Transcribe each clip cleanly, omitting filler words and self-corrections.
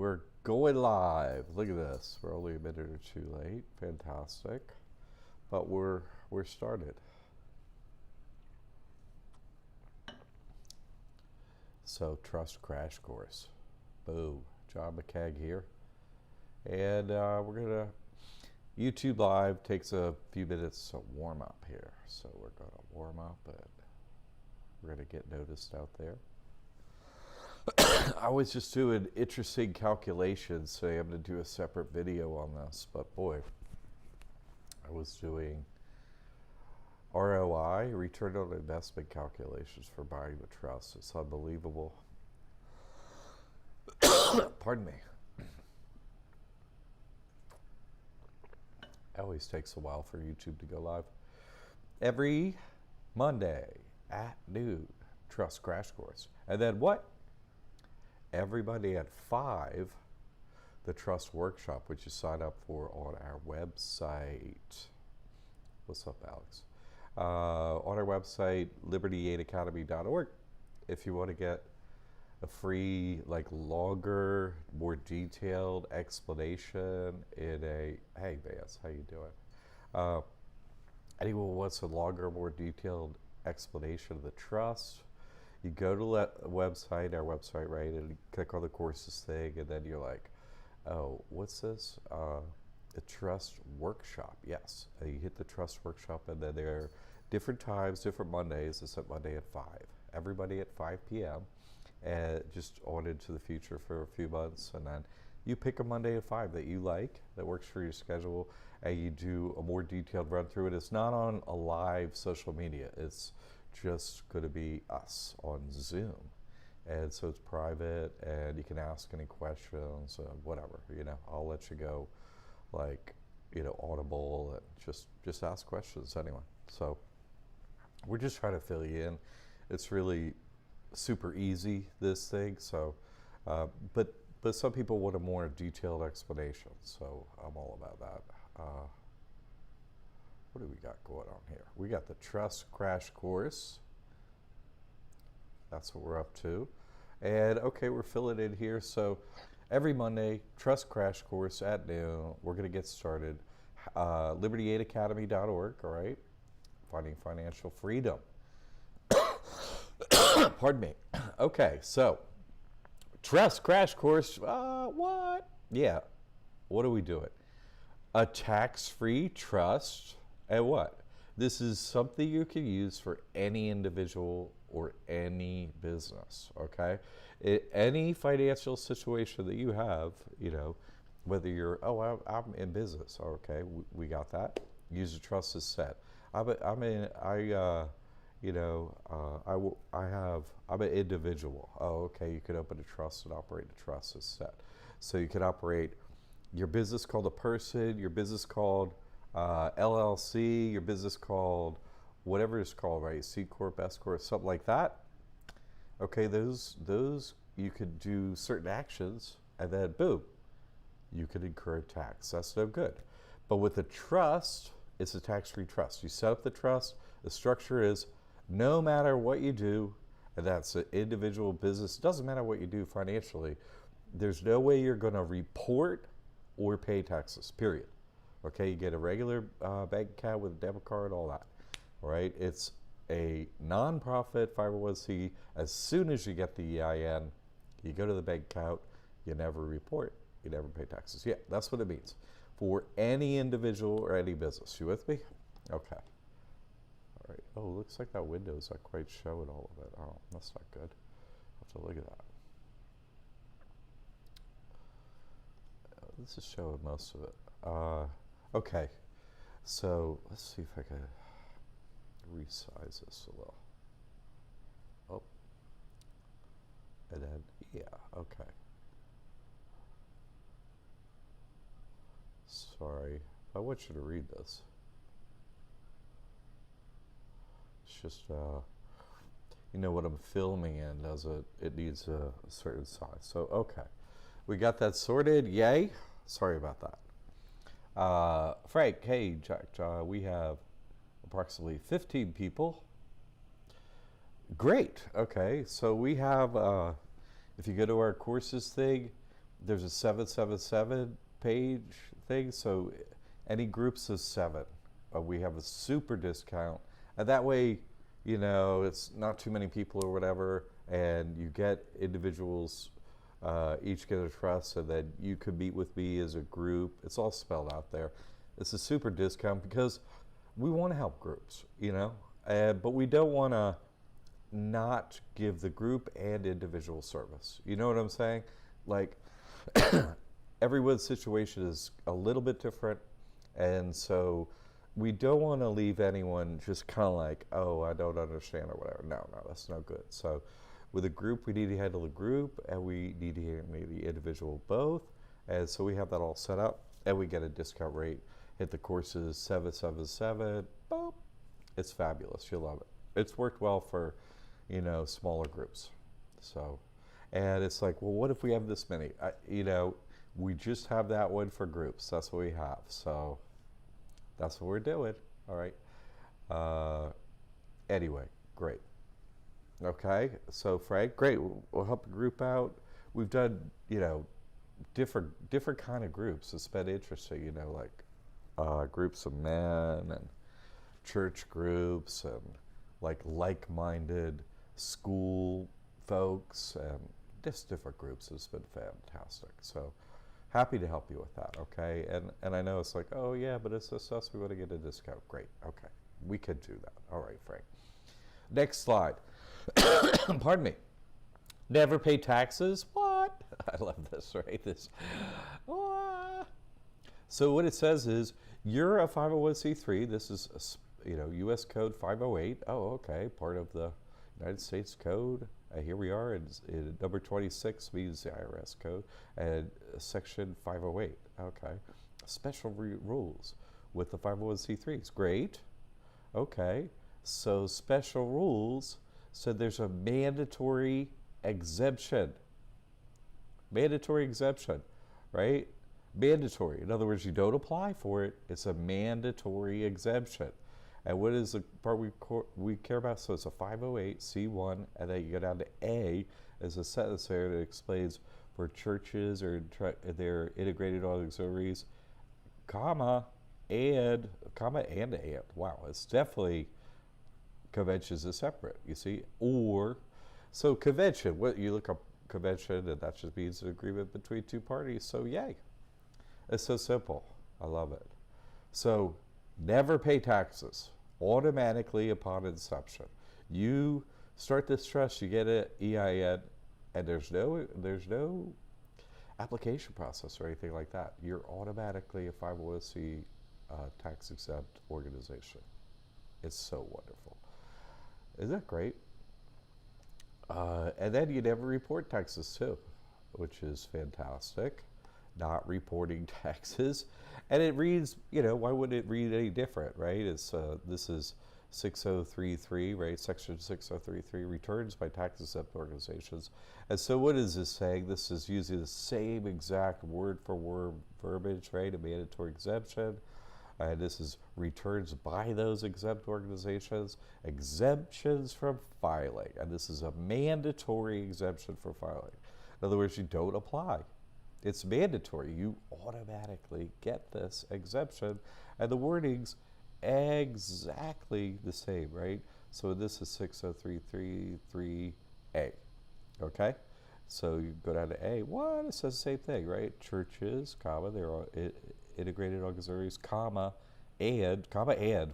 we're going live. Look at this. We're only a minute or two late. Fantastic. But we're started. So, Trust Crash Course. Boom. John McKeag here. And we're going to, YouTube Live takes a few minutes to warm up here. So we're going to warm up and we're going to get noticed out there. I was just doing interesting calculations, so I'm going to do a separate video on this. But boy, I was doing ROI, return on investment calculations for buying the trust. It's unbelievable. Pardon me. It always takes a while for YouTube to go live. Every Monday at noon, Trust Crash Course. And then what? Every Monday at 5, the Trust Workshop, which you sign up for on our website. What's up, Alex? On our website, liberty8academy.org. If you want to get a free, like, longer, more detailed explanation in a, hey, Vance, how you doing? Anyone wants a longer, more detailed explanation of the trust, you go to the website, our website, right, and you click on the courses thing, and then you're like, oh, what's this? The Trust Workshop, yes. And you hit the Trust Workshop, and then there are different times, different Mondays. It's at Monday at 5. Everybody at 5 p.m. And just on into the future for a few months, and then you pick a Monday at 5 that you like, that works for your schedule, and you do a more detailed run through it. It's not on a live social media. It's just going to be us on Zoom. And so it's private, and you can ask any questions, whatever, you know, I'll let you go, like, you know, audible, and just ask questions anyway. So we're just trying to fill you in. It's really super easy, this thing. So, but some people want a more detailed explanation. So I'm all about that. What do we got going on here? We got the Trust Crash Course. That's what we're up to. And okay, we're filling in here. So every Monday, Trust Crash Course at noon. We're going to get started. liberty8academy.org, all right? Finding financial freedom. Pardon me. Okay, so Trust Crash Course. What? Yeah. What are we doing? A tax-free trust. And what? This is something you can use for any individual or any business, okay? Any financial situation that you have, you know, whether you're, oh, I'm in business, okay, we got that. Use a trust as set. I'm an individual. Oh, okay, you could open a trust and operate a trust as set. So you could operate your business called a person, your business called LLC, your business called whatever it's called, right? C Corp, S Corp, something like that. Okay, those you could do certain actions, and then boom, you could incur tax. That's no good. But with a trust, it's a tax-free trust. You set up the trust. The structure is no matter what you do, and that's an individual business. It doesn't matter what you do financially. There's no way you're going to report or pay taxes, period. Okay, you get a regular bank account with a debit card, all that. All right, it's a non-profit 501c. As soon as you get the EIN, you go to the bank account, you never report, you never pay taxes. Yeah, that's what it means for any individual or any business. You with me? Okay. All right. Oh, looks like that window's not quite showing all of it. Oh, that's not good. I'll have to look at that. This is showing most of it. Okay, so let's see if I can resize this a little. Oh, and then, yeah, okay. Sorry, I want you to read this. It's just, you know, what I'm filming in it needs a certain size. So, okay, we got that sorted, yay. Sorry about that. Frank, hey, Jack, we have approximately 15 people. Great. Okay, so we have, if you go to our courses thing, there's a 777 page thing, so any groups of 7, we have a super discount, and that way, it's not too many people or whatever, and you get individuals, each get a trust, and then you could meet with me as a group. It's all spelled out there. It's a super discount because we want to help groups, but we don't want to not give the group and individual service. You know what I'm saying? Like, everyone's situation is a little bit different, and so we don't want to leave anyone just kind of like, oh, I don't understand or whatever. No, that's no good. So with a group, we need to handle the group, and we need to handle the individual both, and so we have that all set up, and we get a discount rate. Hit the courses 777, boom. It's fabulous. You'll love it. It's worked well for, smaller groups. So, and it's like, well, what if we have this many? We just have that one for groups. That's what we have. So that's what we're doing. All right. Anyway, great. Okay. So Frank, great. We'll help a group out. We've done, different kind of groups. It's been interesting, like groups of men and church groups and like-minded school folks and just different groups. It's been fantastic. So happy to help you with that, okay? And I know it's like, oh yeah, but it's just us, we want to get a discount. Great, okay. We could do that. All right, Frank. Next slide. Pardon me. Never pay taxes? What? I love this, right? This. So what it says is, you're a 501c3. This is, U.S. Code 508. Oh, okay, part of the United States Code. Here we are, in number 26 means the IRS code, and section 508. Okay, special rules with the 501c3s. Great. Okay, so special rules. So there's a mandatory exemption. Mandatory exemption, right? Mandatory. In other words, you don't apply for it. It's a mandatory exemption. And what is the part we care about? So it's a 508c1, and then you go down to A as a sentence there that explains for churches or their integrated auxiliaries, comma, and. Wow, it's definitely conventions is separate, you see? Or, so convention, what you look up convention, and that just means an agreement between two parties, so yay. It's so simple. I love it. So never pay taxes automatically upon inception. You start this trust, you get an EIN, and there's no application process or anything like that. You're automatically a 501c tax exempt organization. It's so wonderful. Isn't that great? And then you never report taxes too, which is fantastic. Not reporting taxes, and it reads, why would it read any different, right? It's this is 6033, right? Section 6033, returns by tax exempt organizations. And so what is this saying? This is using the same exact word for word verbiage, right? A mandatory exemption. And this is returns by those exempt organizations, exemptions from filing. And this is a mandatory exemption for filing. In other words, you don't apply. It's mandatory. You automatically get this exemption. And the wording's exactly the same, right? So this is 60333A. Okay? So you go down to A. What? It says the same thing, right? Churches, comma, they're all integrated auxiliaries, comma, and,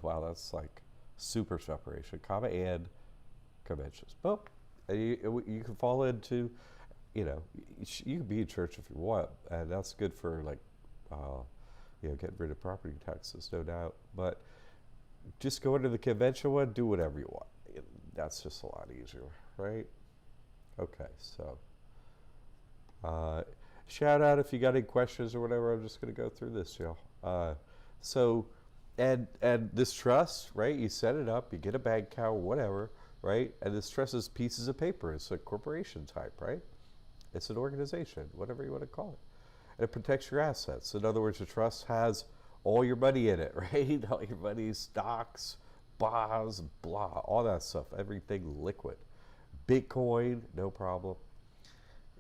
wow, that's like super separation, comma, and conventions. Boom. And you can fall into, you can be a church if you want, and that's good for getting rid of property taxes, no doubt. But just go into the convention one, do whatever you want. That's just a lot easier, right? Okay, so shout out if you got any questions or whatever. I'm just going to go through this, y'all. And this trust, right? You set it up, you get a bank account, whatever, right? And this trust is pieces of paper. It's a corporation type, right? It's an organization, whatever you want to call it. And it protects your assets. In other words, the trust has all your money in it, right? All your money, stocks, bonds, blah, all that stuff, everything liquid. Bitcoin, no problem.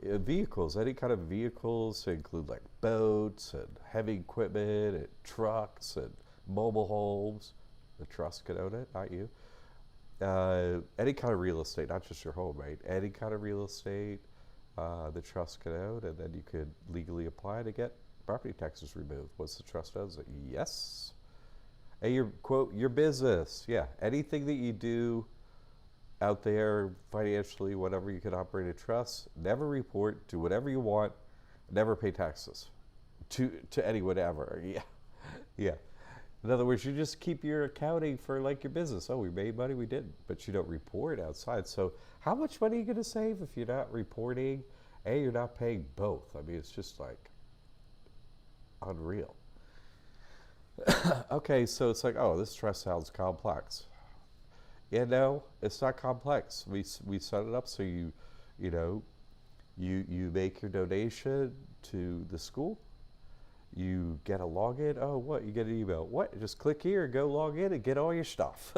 Vehicles, any kind of vehicles include like boats and heavy equipment and trucks and mobile homes. The trust can own it, not you. Any kind of real estate, not just your home, right? Any kind of real estate, the trust can own, and then you could legally apply to get property taxes removed once the trust owns it. Yes. And your quote, your business, yeah, anything that you do out there financially, whatever you can operate a trust, never report, do whatever you want, never pay taxes to anyone ever. Yeah, yeah. In other words, you just keep your accounting for like your business. Oh, we made money, we didn't, but you don't report outside. So how much money are you going to save if you're not reporting? A, you're not paying both. I mean, it's just like unreal. Okay, so it's like, oh, this trust sounds complex. Yeah, no, it's not complex. We set it up so you know, you make your donation to the school. You get a login. Oh, what? You get an email. What? Just click here, go log in, and get all your stuff.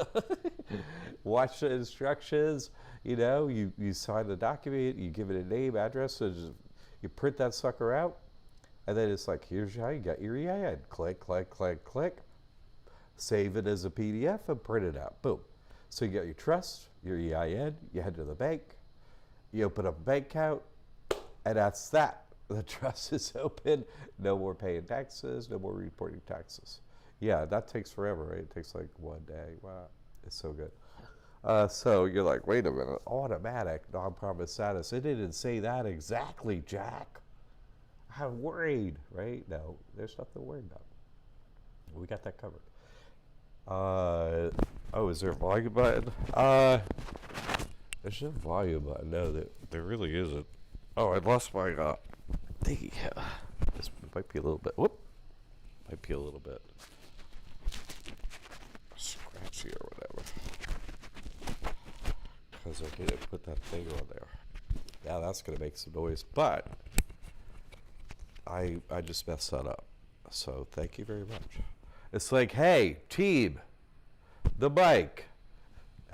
Watch the instructions. You know, you sign the document. You give it a name, address. And just, you print that sucker out, and then it's like, here's how you got your EIN. Click, click, click, click. Save it as a PDF and print it out. Boom. So you got your trust, your EIN. You head to the bank. You open up a bank account, and that's that. The trust is open. No more paying taxes. No more reporting taxes. Yeah, that takes forever, right? It takes like 1 day. Wow, it's so good. So you're like, wait a minute, automatic non-profit status. It didn't say that exactly, Jack. I'm worried, right? No, there's nothing to worry about. We got that covered. Oh, is there a volume button? There's no volume button. No, there really isn't. Oh, I lost my thingy. This might be a little bit. Whoop. Might be a little bit scratchy or whatever. Because I didn't put that thing on there. Now that's gonna make some noise, but I just messed that up. So thank you very much. It's like, hey, team, the mic.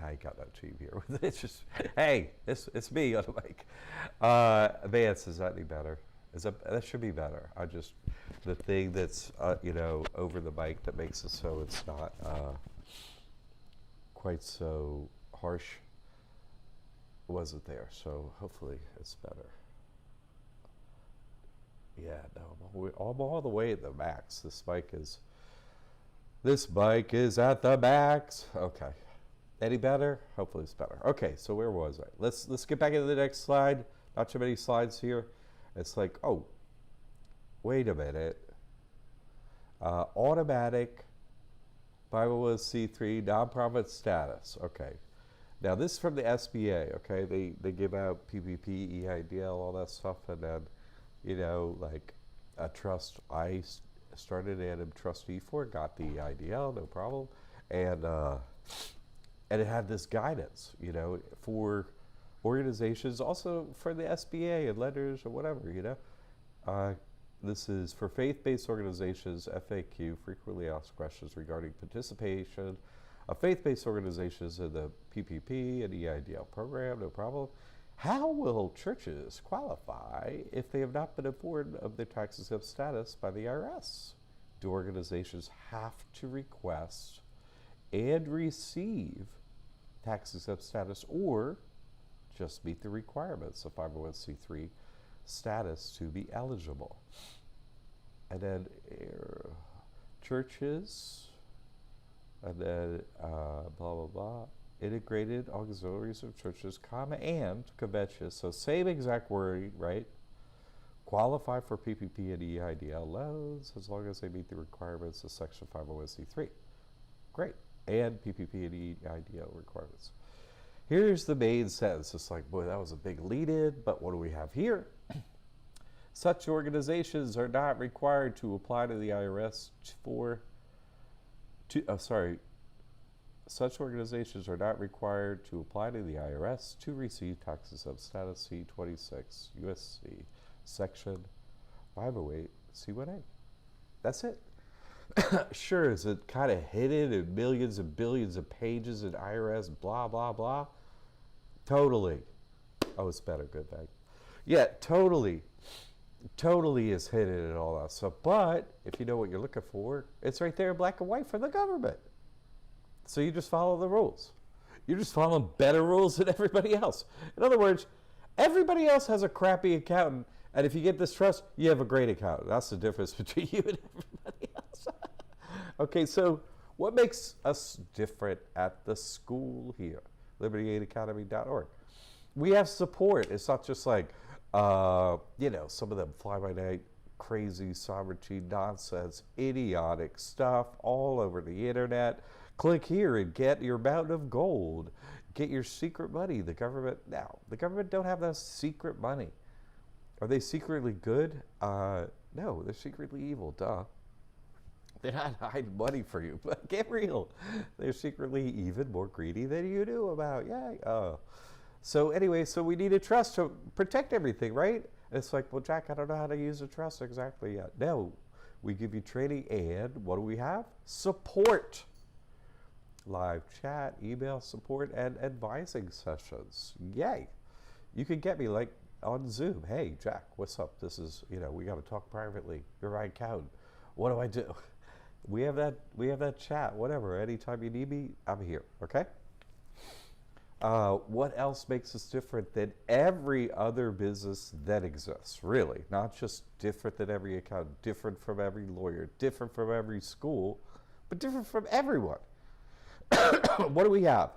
I got no team here. It's just, hey, it's me on the mic. Vance, is that any better? That should be better. The thing that's, over the mic that makes it so it's not quite so harsh wasn't there. So hopefully it's better. Yeah, no, I'm all the way at the max. This mic is at the max. Okay. Any better? Hopefully it's better. Okay, so where was I? Let's get back into the next slide. Not too many slides here. It's like, oh, wait a minute. Automatic 501c3 nonprofit status. Okay. Now this is from the SBA. Okay, they give out PPP, EIDL, all that stuff, and then, like a trust I started and am trustee for, got the EIDL, no problem, and it had this guidance, for organizations, also for the SBA and lenders or whatever, This is for faith-based organizations, FAQ, frequently asked questions regarding participation of faith-based organizations in the PPP and EIDL program, no problem. How will churches qualify if they have not been informed of their tax-exempt status by the IRS? Do organizations have to request and receive tax-exempt status, or just meet the requirements of 501c3 status to be eligible? And then churches, and then blah, blah, blah. Integrated auxiliaries of churches, comma, and conventions. So same exact wording, right? Qualify for PPP and EIDL loans as long as they meet the requirements of Section 501c3. Great. And PPP and EIDL requirements. Here's the main sentence. It's like, boy, that was a big lead-in, but what do we have here? Such organizations are not required to apply to the IRS Such organizations are not required to apply to the IRS to receive tax-exempt status C26 USC Section 508 C1A. That's it. Sure, is it kind of hidden in millions and billions of pages in IRS, blah, blah, blah? Totally. Oh, it's better. Good, bad. Yeah, totally. Totally is hidden and all that stuff. But if you know what you're looking for, it's right there in black and white from the government. So you just follow the rules. You're just following better rules than everybody else. In other words, everybody else has a crappy accountant, and if you get this trust, you have a great accountant. That's the difference between you and everybody else. Okay, so what makes us different at the school here, liberty8academy.org? We have support. It's not just like, some of them fly-by-night, crazy sovereignty nonsense, idiotic stuff all over the internet. Click here and get your mountain of gold. Get your secret money. The government don't have that secret money. Are they secretly good? No, they're secretly evil, duh. They're not hiding money for you, but get real. They're secretly even more greedy than you knew about. Yeah. So anyway, so we need a trust to protect everything, right? And it's like, well, Jack, I don't know how to use a trust exactly yet. No, we give you training and what do we have? Support. Live chat, email support, and advising sessions. Yay. You can get me like on Zoom. Hey, Jack, what's up? This is, we got to talk privately. You're my accountant. What do I do? We have that chat, whatever. Anytime you need me, I'm here, okay? What else makes us different than every other business that exists, really? Not just different than every accountant, different from every lawyer, different from every school, but different from everyone. What do we have?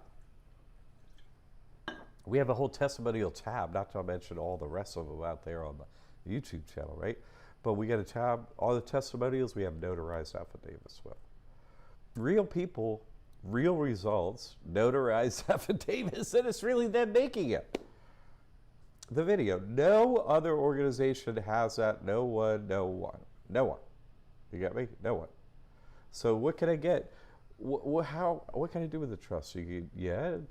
We have a whole testimonial tab, not to mention all the rest of them out there on the YouTube channel, right? But we got a tab, all the testimonials we have notarized affidavits with. Real people, real results, notarized affidavits, and it's really them making it. The video. No other organization has that. No one. You got me? No one. So what can I get? What can I do with the trust?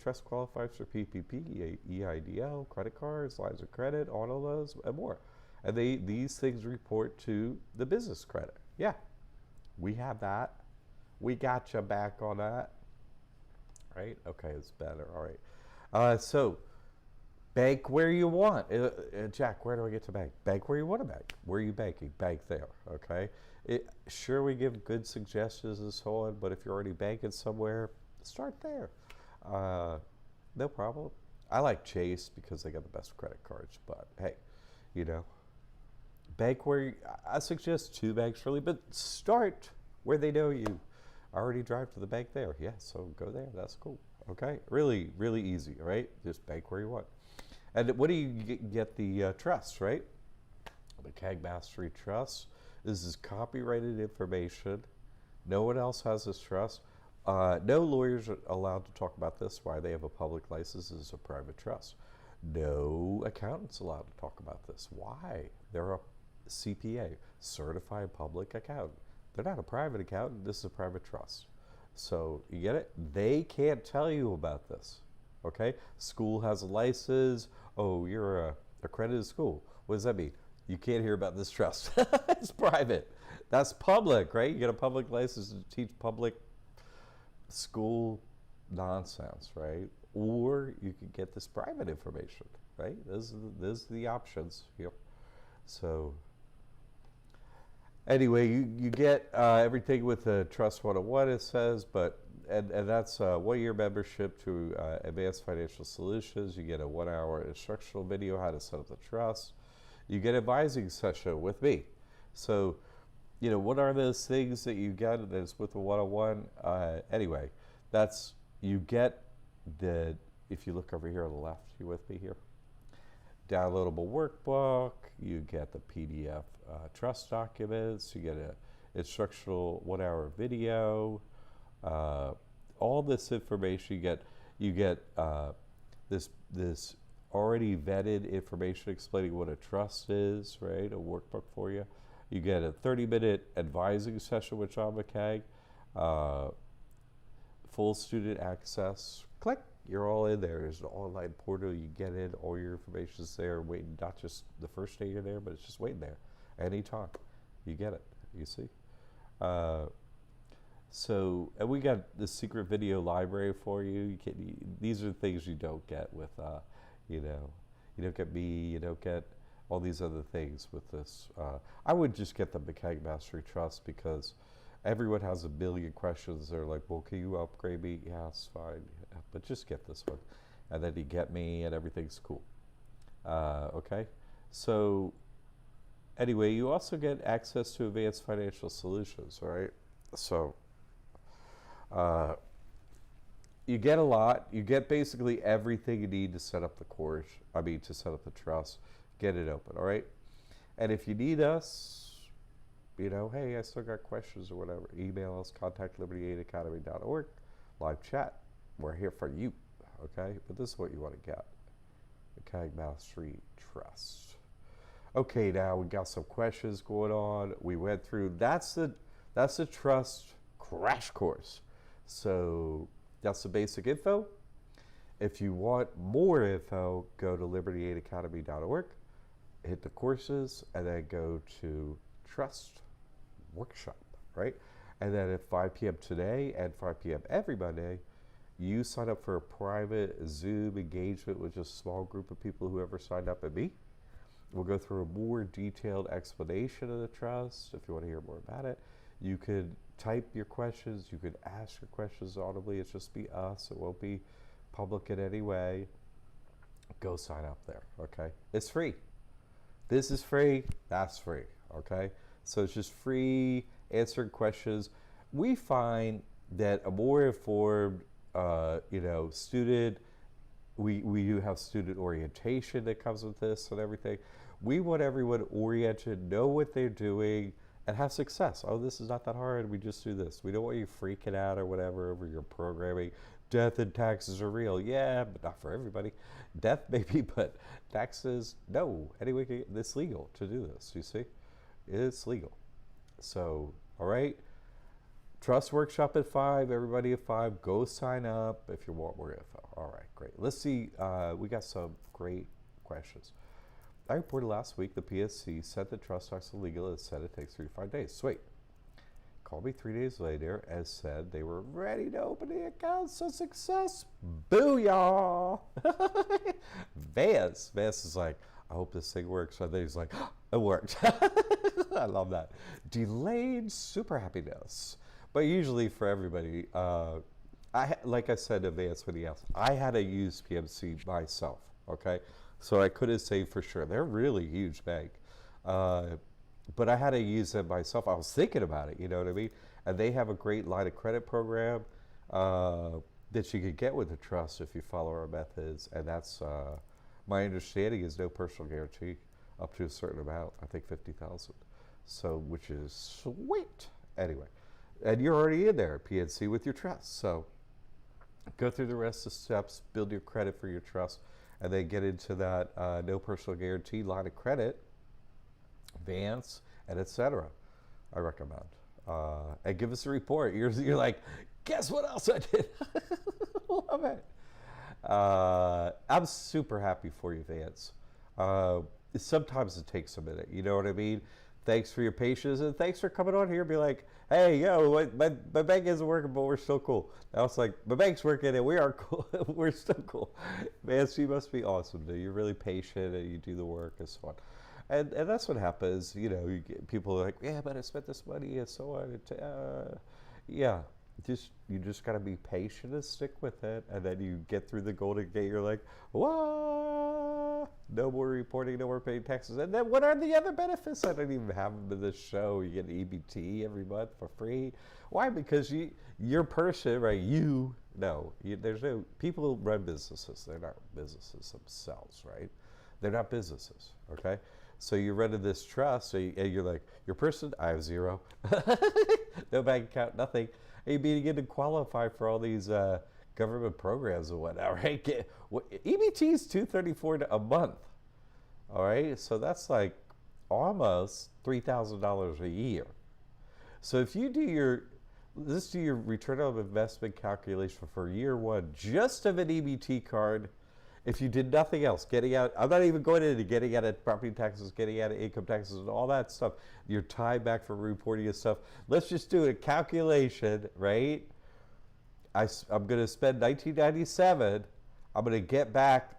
Trust qualifies for PPP, EIDL, credit cards, lines of credit, auto loans, and more. And these things report to the business credit. Yeah, we have that. We got you back on that. Right? Okay, it's better. All right. So, bank where you want. Jack, where do I get to bank? Bank where you want to bank. Where are you banking? Bank there. Okay. Sure, we give good suggestions and so on, but if you're already banking somewhere, start there. No problem. I like Chase because they got the best credit cards, but hey, bank where I suggest 2 banks really, but start where they know you. I already drive to the bank there. Yeah, so go there. That's cool. Okay, really, really easy, right? Just bank where you want. And what do you get the trust, right? The CAG Mastery Trust. This is copyrighted information. No one else has this trust. No lawyers are allowed to talk about this. Why they have a public license is a private trust. No accountants allowed to talk about this. Why? They're a CPA, Certified Public Accountant. They're not a private accountant. This is a private trust. So you get it? They can't tell you about this. Okay? School has a license. Oh, you're a accredited school. What does that mean? You can't hear about this trust. It's private. That's public, right? You get a public license to teach public school nonsense, right? Or you could get this private information, right? Those are the options here. So anyway, you get everything with the Trust 101, it says, and that's a 1-year membership to Advanced Financial Solutions. You get a 1-hour instructional video how to set up the trust. You get advising session with me. So, what are those things that you get that's with the 101? Anyway, you get if you look over here on the left, you with me here? Downloadable workbook, you get the PDF trust documents, you get an instructional 1-hour video, all this information you get this already vetted information explaining what a trust is, right? A workbook for you. You get a 30-minute advising session with John McCagg, full student access. Click, you're all in there. There's an online portal. You get in, all your information's there, waiting, not just the first day you're there, but it's just waiting there. Anytime, you get it, you see? And we got the secret video library for you. These are the things you don't get with, you don't get me, you don't get all these other things with this. I would just get the Mechanic Mastery Trust because everyone has a billion questions. They're like, well, can you upgrade me? Yeah, it's fine. Yeah, but just get this one. And then you get me and everything's cool. Okay? So anyway, you also get access to advanced financial solutions, right? So you get a lot. You get basically everything you need to set up the course. To set up the trust, get it open, all right? And if you need us, hey, I still got questions or whatever, email us, contact liberty8academy.org, live chat. We're here for you, okay? But this is what you want to get. Mechanic Mastery Trust. Okay, now we got some questions going on. We went through, that's the trust crash course. So that's the basic info. If you want more info, go to liberty8academy.org, hit the courses, and then go to Trust Workshop, right? And then at 5 p.m. today and 5 p.m. every Monday, you sign up for a private Zoom engagement with just a small group of people who ever signed up and me. We'll go through a more detailed explanation of the trust. If you want to hear more about it, you could type your questions. You could ask your questions audibly. It's just be us. It won't be public in any way. Go sign up there, okay? It's free. This is free. That's free, okay? So it's just free answering questions. We find that a more informed, student, we do have student orientation that comes with this and everything. We want everyone oriented, know what they're doing, and have success. Oh, this is not that hard. We just do this. We don't want you freaking out or whatever over your programming. Death and taxes are real. Yeah, but not for everybody. Death maybe, but taxes, no. Anyway, it's legal to do this, you see? It's legal. So, all right. Trust Workshop at 5, everybody at 5. Go sign up if you want more info. All right, great. Let's see. We got some great questions. I reported last week the PSC said the trust docs are legal and said it takes 3 to 5 days. Sweet. Called me 3 days later and said they were ready to open the account. So success. Booyah. Vance is like, I hope this thing works. And then he's like, oh, it worked. I love that. Delayed super happiness. But usually for everybody, like I said to Vance when he asked, I had to use PMC myself, okay? So I couldn't say for sure. They're really huge bank. But I had to use them myself. I was thinking about it, you know what I mean? And they have a great line of credit program that you could get with the trust if you follow our methods. And that's, my understanding is no personal guarantee up to a certain amount, I think 50,000. So, which is sweet. Anyway, and you're already in there, PNC, with your trust. So go through the rest of the steps, build your credit for your trust, and then get into that no personal guarantee line of credit, Vance, and etc. I recommend. And give us a report. You're like, guess what else I did? Love it. I'm super happy for you, Vance. Sometimes it takes a minute, you know what I mean? Thanks for your patience, and thanks for coming on here and be like, hey, yo, my bank isn't working, but we're still cool. Now it's like, my bank's working and we are cool. We're still cool. Man, you must be awesome, dude. You're really patient and you do the work and so on. And that's what happens, you know, you get people are like, yeah, but I spent this money and so on. Yeah, you just got to be patient and stick with it. And then you get through the Golden Gate, you're like, whoa, no more reporting, no more paying taxes. And then what are the other benefits? I don't even have them in this show. You get an EBT every month for free. Why? Because your person, right, there's no, people run businesses. They're not businesses themselves, right? They're not businesses, okay? So you're running this trust, and you're like, your person, I have zero. No bank account, nothing. And you begin to qualify for all these government programs and whatnot, right? EBT is $234 a month, all right? So that's like almost $3,000 a year. So if you do let's do your return on investment calculation for year one, just of an EBT card. If you did nothing else, getting out, I'm not even going into getting out of property taxes, getting out of income taxes, and all that stuff, your time back for reporting and stuff. Let's just do a calculation, right? I'm going to spend $19.97. I'm going to get back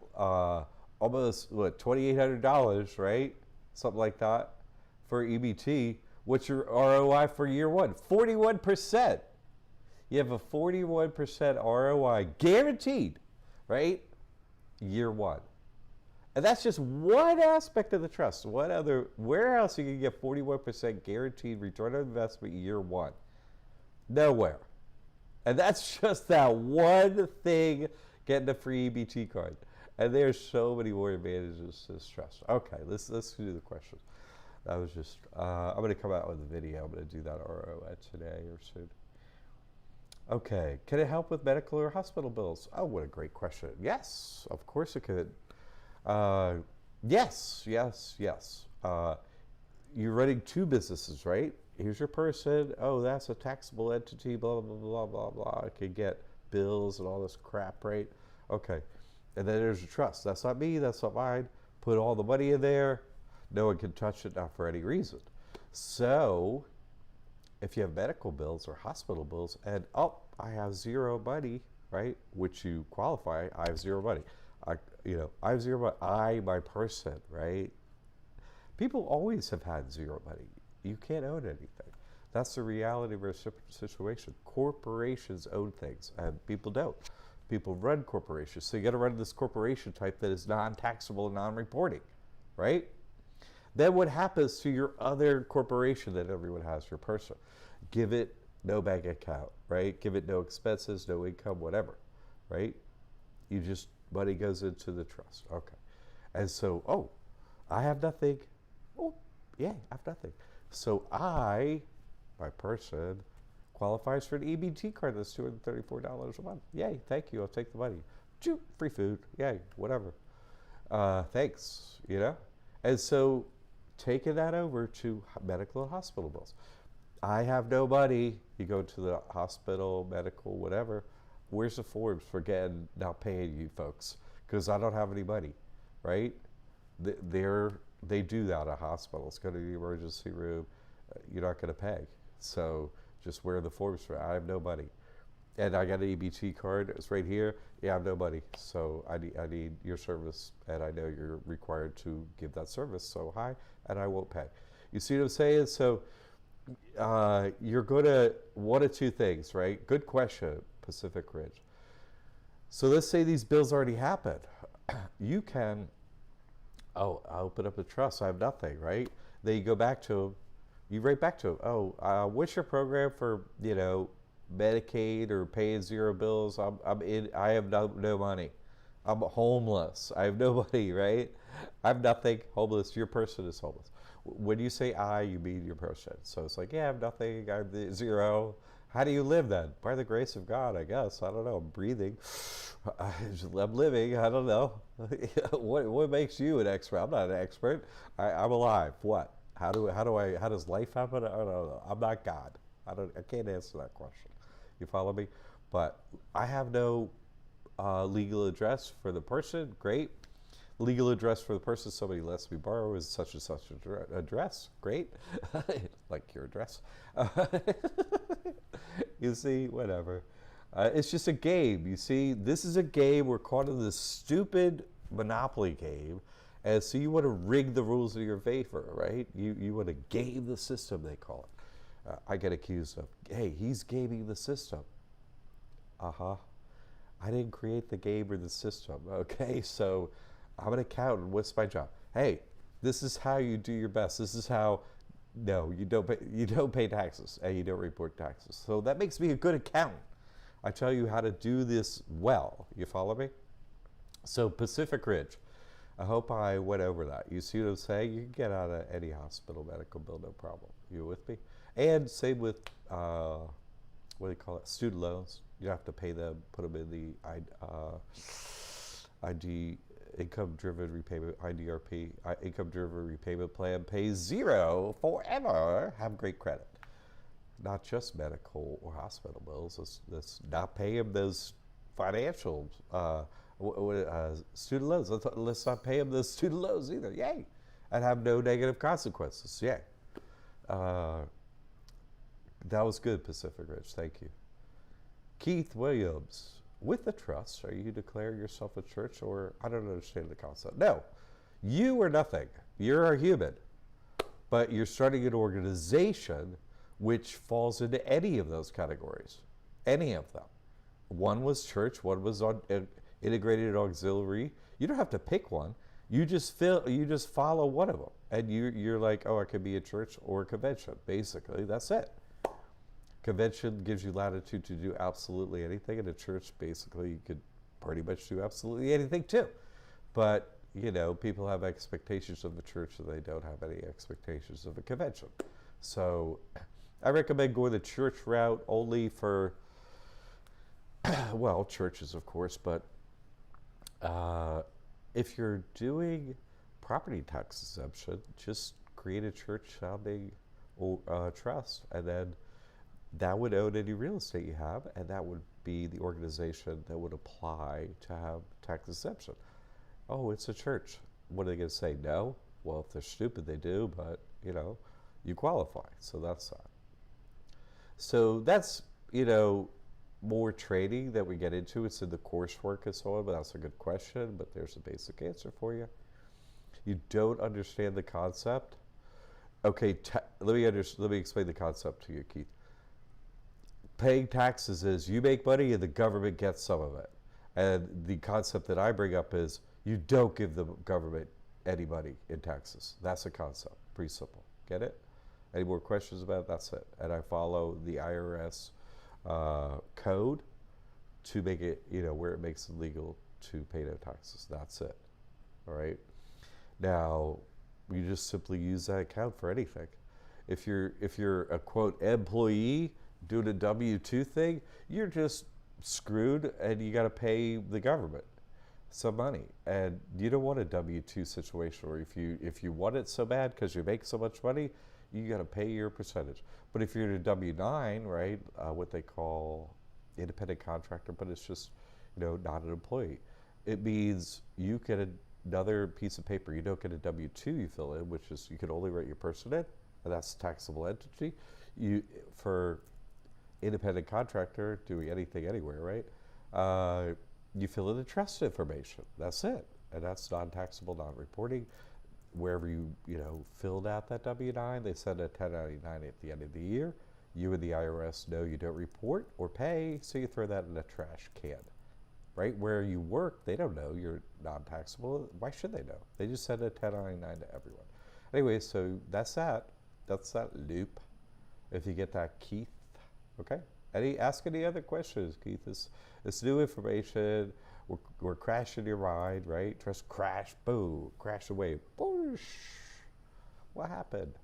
almost, what, $2,800, right? Something like that for EBT. What's your ROI for year one? 41%. You have a 41% ROI guaranteed, right? Year one. And that's just one aspect of the trust. Where else you can get 41% guaranteed return on investment year one? Nowhere. And that's just that one thing, getting a free EBT card. And there's so many more advantages to this trust. Okay, let's do the questions. That was just, I'm going to come out with a video. I'm going to do that ROI today or soon. Okay, can it help with medical or hospital bills? Oh, what a great question. Yes, of course it could. Yes. You're running two businesses, right? Here's your person. Oh, that's a taxable entity, blah, blah, blah, blah, blah. I can get bills and all this crap, right? Okay. And then there's a trust. That's not me, that's not mine. Put all the money in there. No one can touch it, not for any reason. So, if you have medical bills or hospital bills, and I have zero money, right? Which you qualify, I have zero money. I have zero money. My person, right? People always have had zero money. You can't own anything. That's the reality of our situation. Corporations own things, and people don't. People run corporations. So you got to run this corporation type that is non-taxable and non-reporting, right? Then what happens to your other corporation that everyone has, your person? Give it no bank account, right? Give it no expenses, no income, whatever, right? You just, money goes into the trust. Okay. And so, I have nothing. Oh, yeah, I have nothing. So my person, qualifies for an EBT card that's $234 a month. Yay, thank you, I'll take the money. Free food, yay, whatever. Thanks, And so taking that over to medical and hospital bills. I have no money. You go to the hospital, medical, whatever. Where's the forms for not paying you folks? Because I don't have any money, right? They do that at hospitals. Go to the emergency room. You're not going to pay. So just wear the forms for it. I have no money. And I got an EBT card. It's right here. Yeah, I have no money. So I need your service. And I know you're required to give that service. So and I won't pay. You see what I'm saying? So you're going to, one of two things, right? Good question, Pacific Ridge. So let's say these bills already happened. You can, I open up a trust. I have nothing, right? Then you go back to them. You write back to them. What's your program for, Medicaid or paying zero bills? I have no money. I'm homeless. I have no money, right? I have nothing. Homeless. Your person is homeless. When you say you mean your person. So it's like, yeah, I have nothing. I have zero. How do you live then? By the grace of God, I guess. I don't know. I'm breathing. I'm living. I don't know. What makes you an expert? I'm not an expert. I'm alive. What? How does life happen? I don't know. I'm not God. I can't answer that question. You follow me? But I have no legal address for the person. Great. Legal address for the person somebody lets me borrow is such and such address. Great. Like your address. You see, whatever. It's just a game. You see, this is a game. We're caught in this stupid Monopoly game. And so you want to rig the rules in your favor, right? You want to game the system, they call it. I get accused of, hey, he's gaming the system. I didn't create the game or the system, okay? So I'm an accountant. What's my job? Hey, this is how you do your best. This is how, no, you don't pay taxes and you don't report taxes. So that makes me a good accountant. I tell you how to do this well. You follow me? So Pacific Ridge. I hope I went over that. You see what I'm saying? You can get out of any hospital medical bill, no problem. You with me? And same with, what do you call it? Student loans. You don't have to pay them, put them in the ID, income-driven repayment, IDRP, income-driven repayment plan. Pay zero forever. Have great credit. Not just medical or hospital bills. Let's not pay them those financial student loans. Let's not pay them those student loans either. Yay. And have no negative consequences. Yay. That was good, Pacific Ridge. Thank you. Keith Williams. with the trust, are you declaring yourself a church, or I don't understand the concept. No, you are nothing. You're a human, but you're starting an organization which falls into any of those categories, any of them. One was church, one was on integrated auxiliary. You don't have to pick one. You just follow one of them, and you're like, oh, I could be a church or a convention. Basically, that's it. Convention gives you latitude to do absolutely anything, and a church, basically, you could pretty much do absolutely anything too. But people have expectations of the church, and they don't have any expectations of a convention. So, I recommend going the church route only for, well, churches, of course, but if you're doing property tax exemption, just create a church sounding trust, and then that would own any real estate you have, and that would be the organization that would apply to have tax exemption. Oh, it's a church. What are they going to say? No? Well, if they're stupid, they do, but you qualify. So that's that. So that's, more training that we get into. It's in the coursework and so on, but that's a good question, but there's a basic answer for you. You don't understand the concept? Okay, let me explain the concept to you, Keith. Paying taxes is you make money and the government gets some of it. And the concept that I bring up is you don't give the government any money in taxes. That's a concept. Pretty simple. Get it? Any more questions about it? That's it. And I follow the IRS code to make it, where it makes it legal to pay no taxes. That's it. All right. Now, you just simply use that account for anything. If you're a quote employee doing a W-2 thing, you're just screwed, and you got to pay the government some money. And you don't want a W-2 situation, or if you want it so bad because you make so much money, you got to pay your percentage. But if you're in a W-9, right, what they call independent contractor, but it's just, not an employee. It means you get another piece of paper. You don't get a W-2 you fill in, which is you can only write your person in, and that's a taxable entity. For independent contractor doing anything anywhere, right? You fill in the trust information. That's it, and that's non-taxable, non-reporting. Wherever you filled out that W-9, they send a 1099 at the end of the year. You and the IRS know you don't report or pay, so you throw that in a trash can. Right where you work, they don't know you're non-taxable. Why should they know? They just send a 1099 to everyone. Anyway, so that's that. That's that loop. If you get that, Keith. Okay. Ask any other questions, Keith. It's new information. We're crashing your mind, right? Just crash, boom, crash away, boosh. What happened?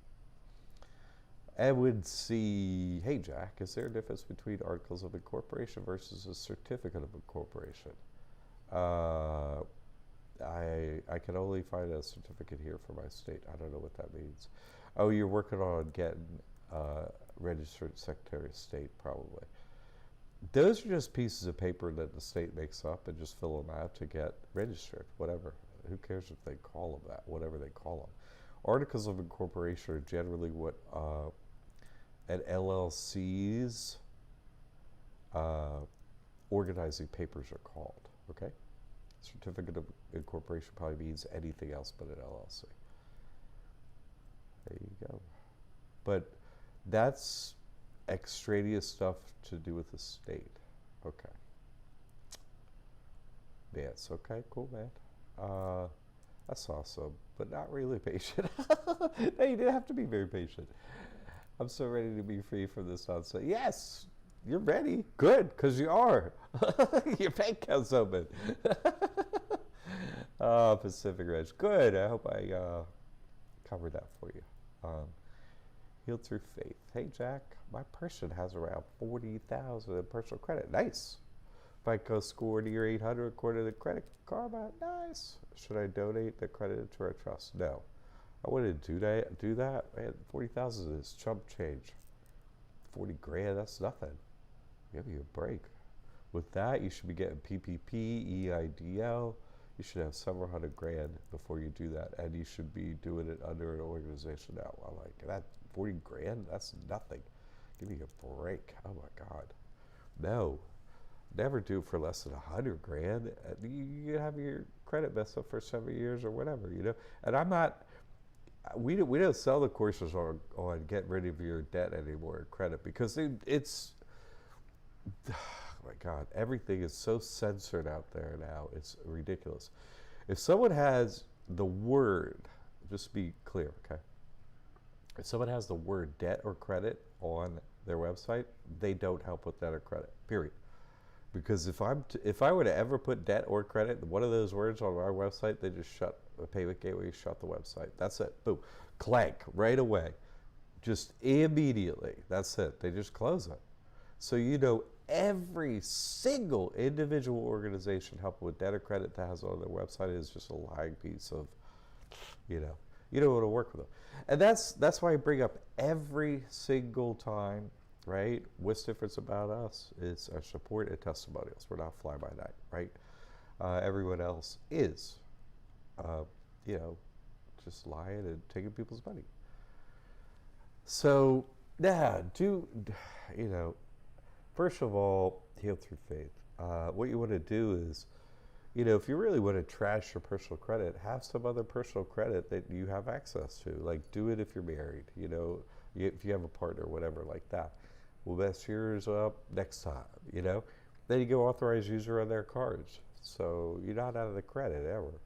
Edward C. Hey, Jack, is there a difference between articles of incorporation versus a certificate of incorporation? I can only find a certificate here for my state. I don't know what that means. Oh, you're working on getting registered Secretary of State, probably. Those are just pieces of paper that the state makes up and just fill them out to get registered, whatever. Who cares if they call them that, whatever they call them. Articles of incorporation are generally what an LLC's organizing papers are called, okay? Certificate of incorporation probably means anything else but an LLC. There you go. But that's extraneous stuff to do with the state. Okay. Yes, okay, cool, man. That's awesome, but not really patient. No, you didn't have to be very patient. I'm so ready to be free from this nonsense. Yes, you're ready. Good, because you are. Your bank account's open. Pacific Ridge. Good. I hope I covered that for you. Healed through faith. Hey, Jack, my person has around 40,000 in personal credit. Nice. FICO score near 800 according to the Credit Karma. Nice. Should I donate the credit to our trust? No. I wouldn't do that. Man, 40,000 is chump change. 40 grand, that's nothing. Give me a break. With that, you should be getting PPP, EIDL. You should have several hundred grand before you do that, and you should be doing it under an organization now. I'm like, that 40 grand, that's nothing. Give me a break. Oh my God. No. Never do it for less than 100 grand. You have your credit messed up for 7 years or whatever, you know. And I'm not. We don't sell the courses on get rid of your debt anymore, credit, because it's. Oh my God, everything is so censored out there now. It's ridiculous. If someone has the word, just to be clear, okay? If someone has the word debt or credit on their website, they don't help with debt or credit, period. Because if I were to ever put debt or credit, one of those words on our website, they just shut the payment gateway, shut the website. That's it. Boom. Clank right away. Just immediately. That's it. They just close it. So you know every single individual organization helping with debt or credit that has on their website is just a lying piece of, you don't want to work with them. And that's why I bring up every single time, right? What's different about us is our support and testimonials. We're not fly by night, right? Everyone else is, just lying and taking people's money. So, first of all, heal through faith. What you want to do is, if you really want to trash your personal credit, have some other personal credit that you have access to. Like, do it if you're married, if you have a partner, whatever, like that. We'll mess yours up next time, Then you go authorize user on their cards. So you're not out of the credit ever.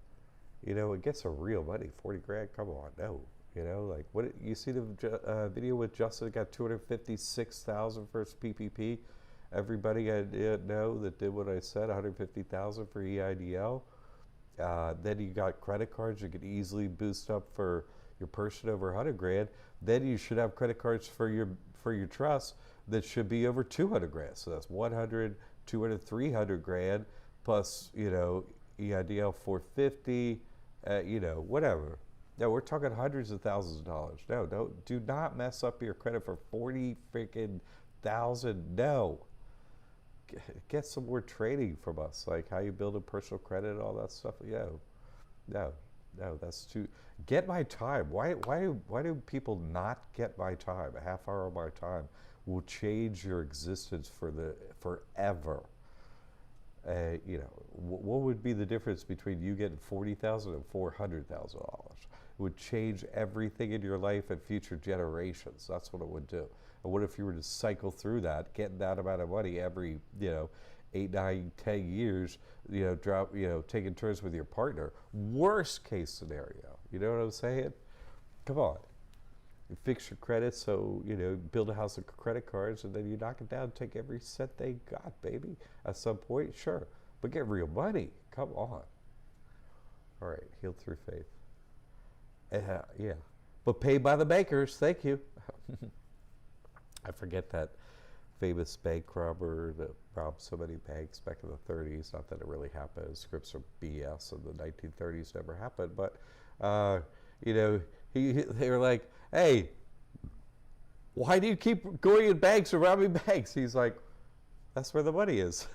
It gets some real money, 40 grand, come on, no. Like what you see the video with Justin got 256,000 for his PPP. Everybody I know that did what I said, 150,000 for EIDL. Then you got credit cards you could easily boost up for your person over 100 grand. Then you should have credit cards for your trust that should be over 200 grand. So that's 100, 200, 300 grand plus EIDL 450, whatever. No, we're talking hundreds of thousands of dollars. No, do not mess up your credit for 40 freaking thousand. No. Get some more training from us, like how you build a personal credit and all that stuff. No, that's too. Get my time. Why do people not get my time? A half hour of my time will change your existence forever. What would be the difference between you getting $40,000 and $400,000? It would change everything in your life and future generations. That's what it would do. And what if you were to cycle through that, getting that amount of money every, 8, 9, 10 years, taking turns with your partner? Worst case scenario. You know what I'm saying? Come on. You fix your credit, so, build a house of credit cards, and then you knock it down, take every cent they got, baby. At some point, sure. But get real money. Come on. All right, healed through faith. Yeah. But paid by the bankers, thank you. I forget that famous bank robber that robbed so many banks back in the 30s. Not that it really happened. Scripts are BS, and the 1930s never happened. But, they were like, hey, why do you keep going in banks or robbing banks? He's like, that's where the money is.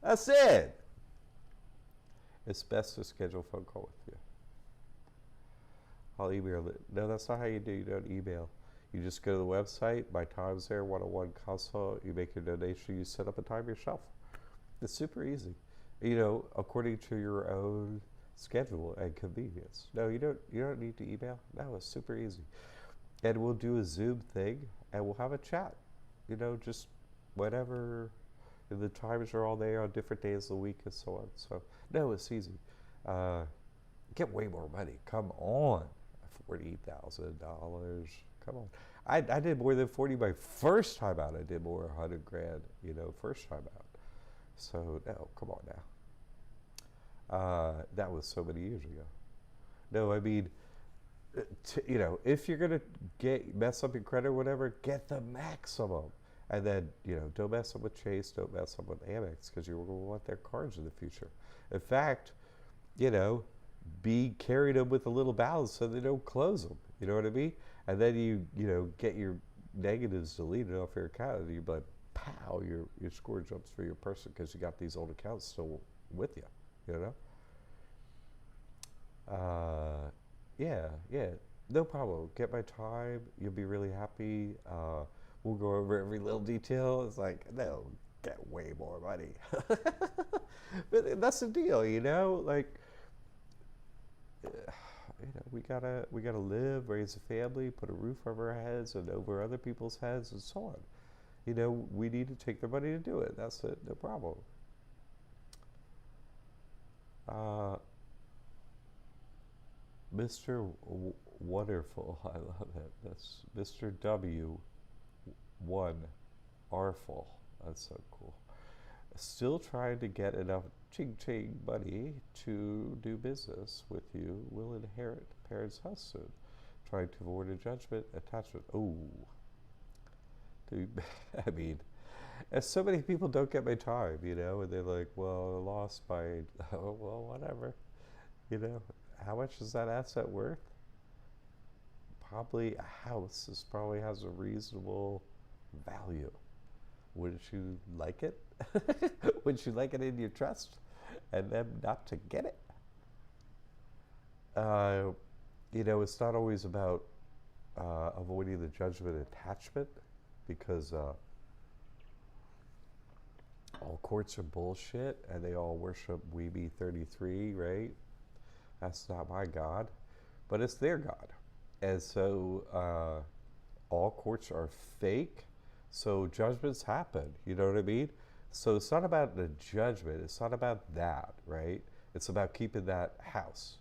That's it. It's best to schedule a phone call with you. I'll email it. No, that's not how you do. You don't email. You just go to the website. My time's there, one-on-one consult. You make your donation. You set up a time yourself. It's super easy. According to your own schedule and convenience. No, you don't need to email. No, it's super easy. And we'll do a Zoom thing, and we'll have a chat. Just whatever. The times are all there on different days of the week and so on. So, no, it's easy. Get way more money. Come on. $40,000. Come on. I did more than 40 my first time out. I did more 100 grand, first time out. So, no, come on now. That was so many years ago. No, I mean, if you're going to mess up your credit or whatever, get the maximum. And then, don't mess up with Chase, don't mess up with Amex, because you're going to want their cards in the future. In fact, be carried them with a little balance so they don't close them. You know what I mean? And then you get your negatives deleted off your account, and you're like, pow, your score jumps for your person because you got these old accounts still with you. Yeah, no problem. Get my time. You'll be really happy. we'll go over every little detail. It's like, no, get way more money. But that's the deal, you know. Like, you know, we gotta live, raise a family, put a roof over our heads and over other people's heads, and so on. You know, we need to take the money to do it. That's it, no problem. Uh, Mr. Wonderful, I love it. That's Mr. W. One Artful. That's so cool. Still trying to get enough ching ching money to do business with you. Will inherit parents' house soon. Trying to avoid a judgment attachment. Oh, dude, I mean, as so many people don't get my time, you know, and they're like, well, I lost by, oh, well, whatever, you know. How much is that asset worth? Probably a house. This probably has a reasonable value. Wouldn't you like it? Wouldn't you like it in your trust and them not to get it? You know, it's not always about avoiding the judgment attachment, because all courts are bullshit and they all worship Weeby 33, right? That's not my God, but it's their God. And so all courts are fake, so judgments happen, you know what I mean? So it's not about the judgment, it's not about that, right? It's about keeping that house.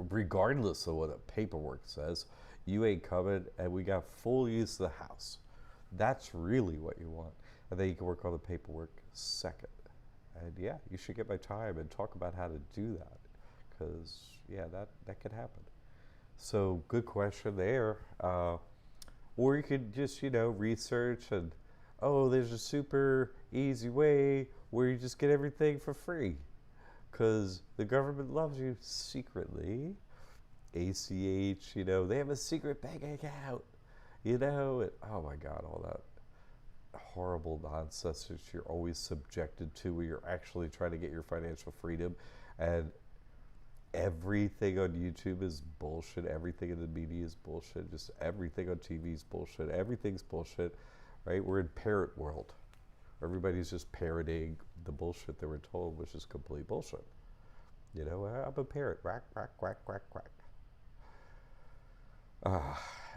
Regardless of what the paperwork says, you ain't coming, and we got full use of the house. That's really what you want. And then you can work on the paperwork second. And yeah, you should get my time and talk about how to do that, because yeah, that could happen. So good question there. Or you could just, you know, research and, oh, there's a super easy way where you just get everything for free, because the government loves you secretly. ACH, you know, they have a secret bank account, you know, and, oh my God, all that horrible nonsense that you're always subjected to when you're actually trying to get your financial freedom. And everything on YouTube is bullshit. Everything in the media is bullshit. Just everything on TV is bullshit. Everything's bullshit, right? We're in parrot world. Everybody's just parroting the bullshit they were told, which is complete bullshit. You know, I'm a parrot. Quack, quack, quack, quack, quack.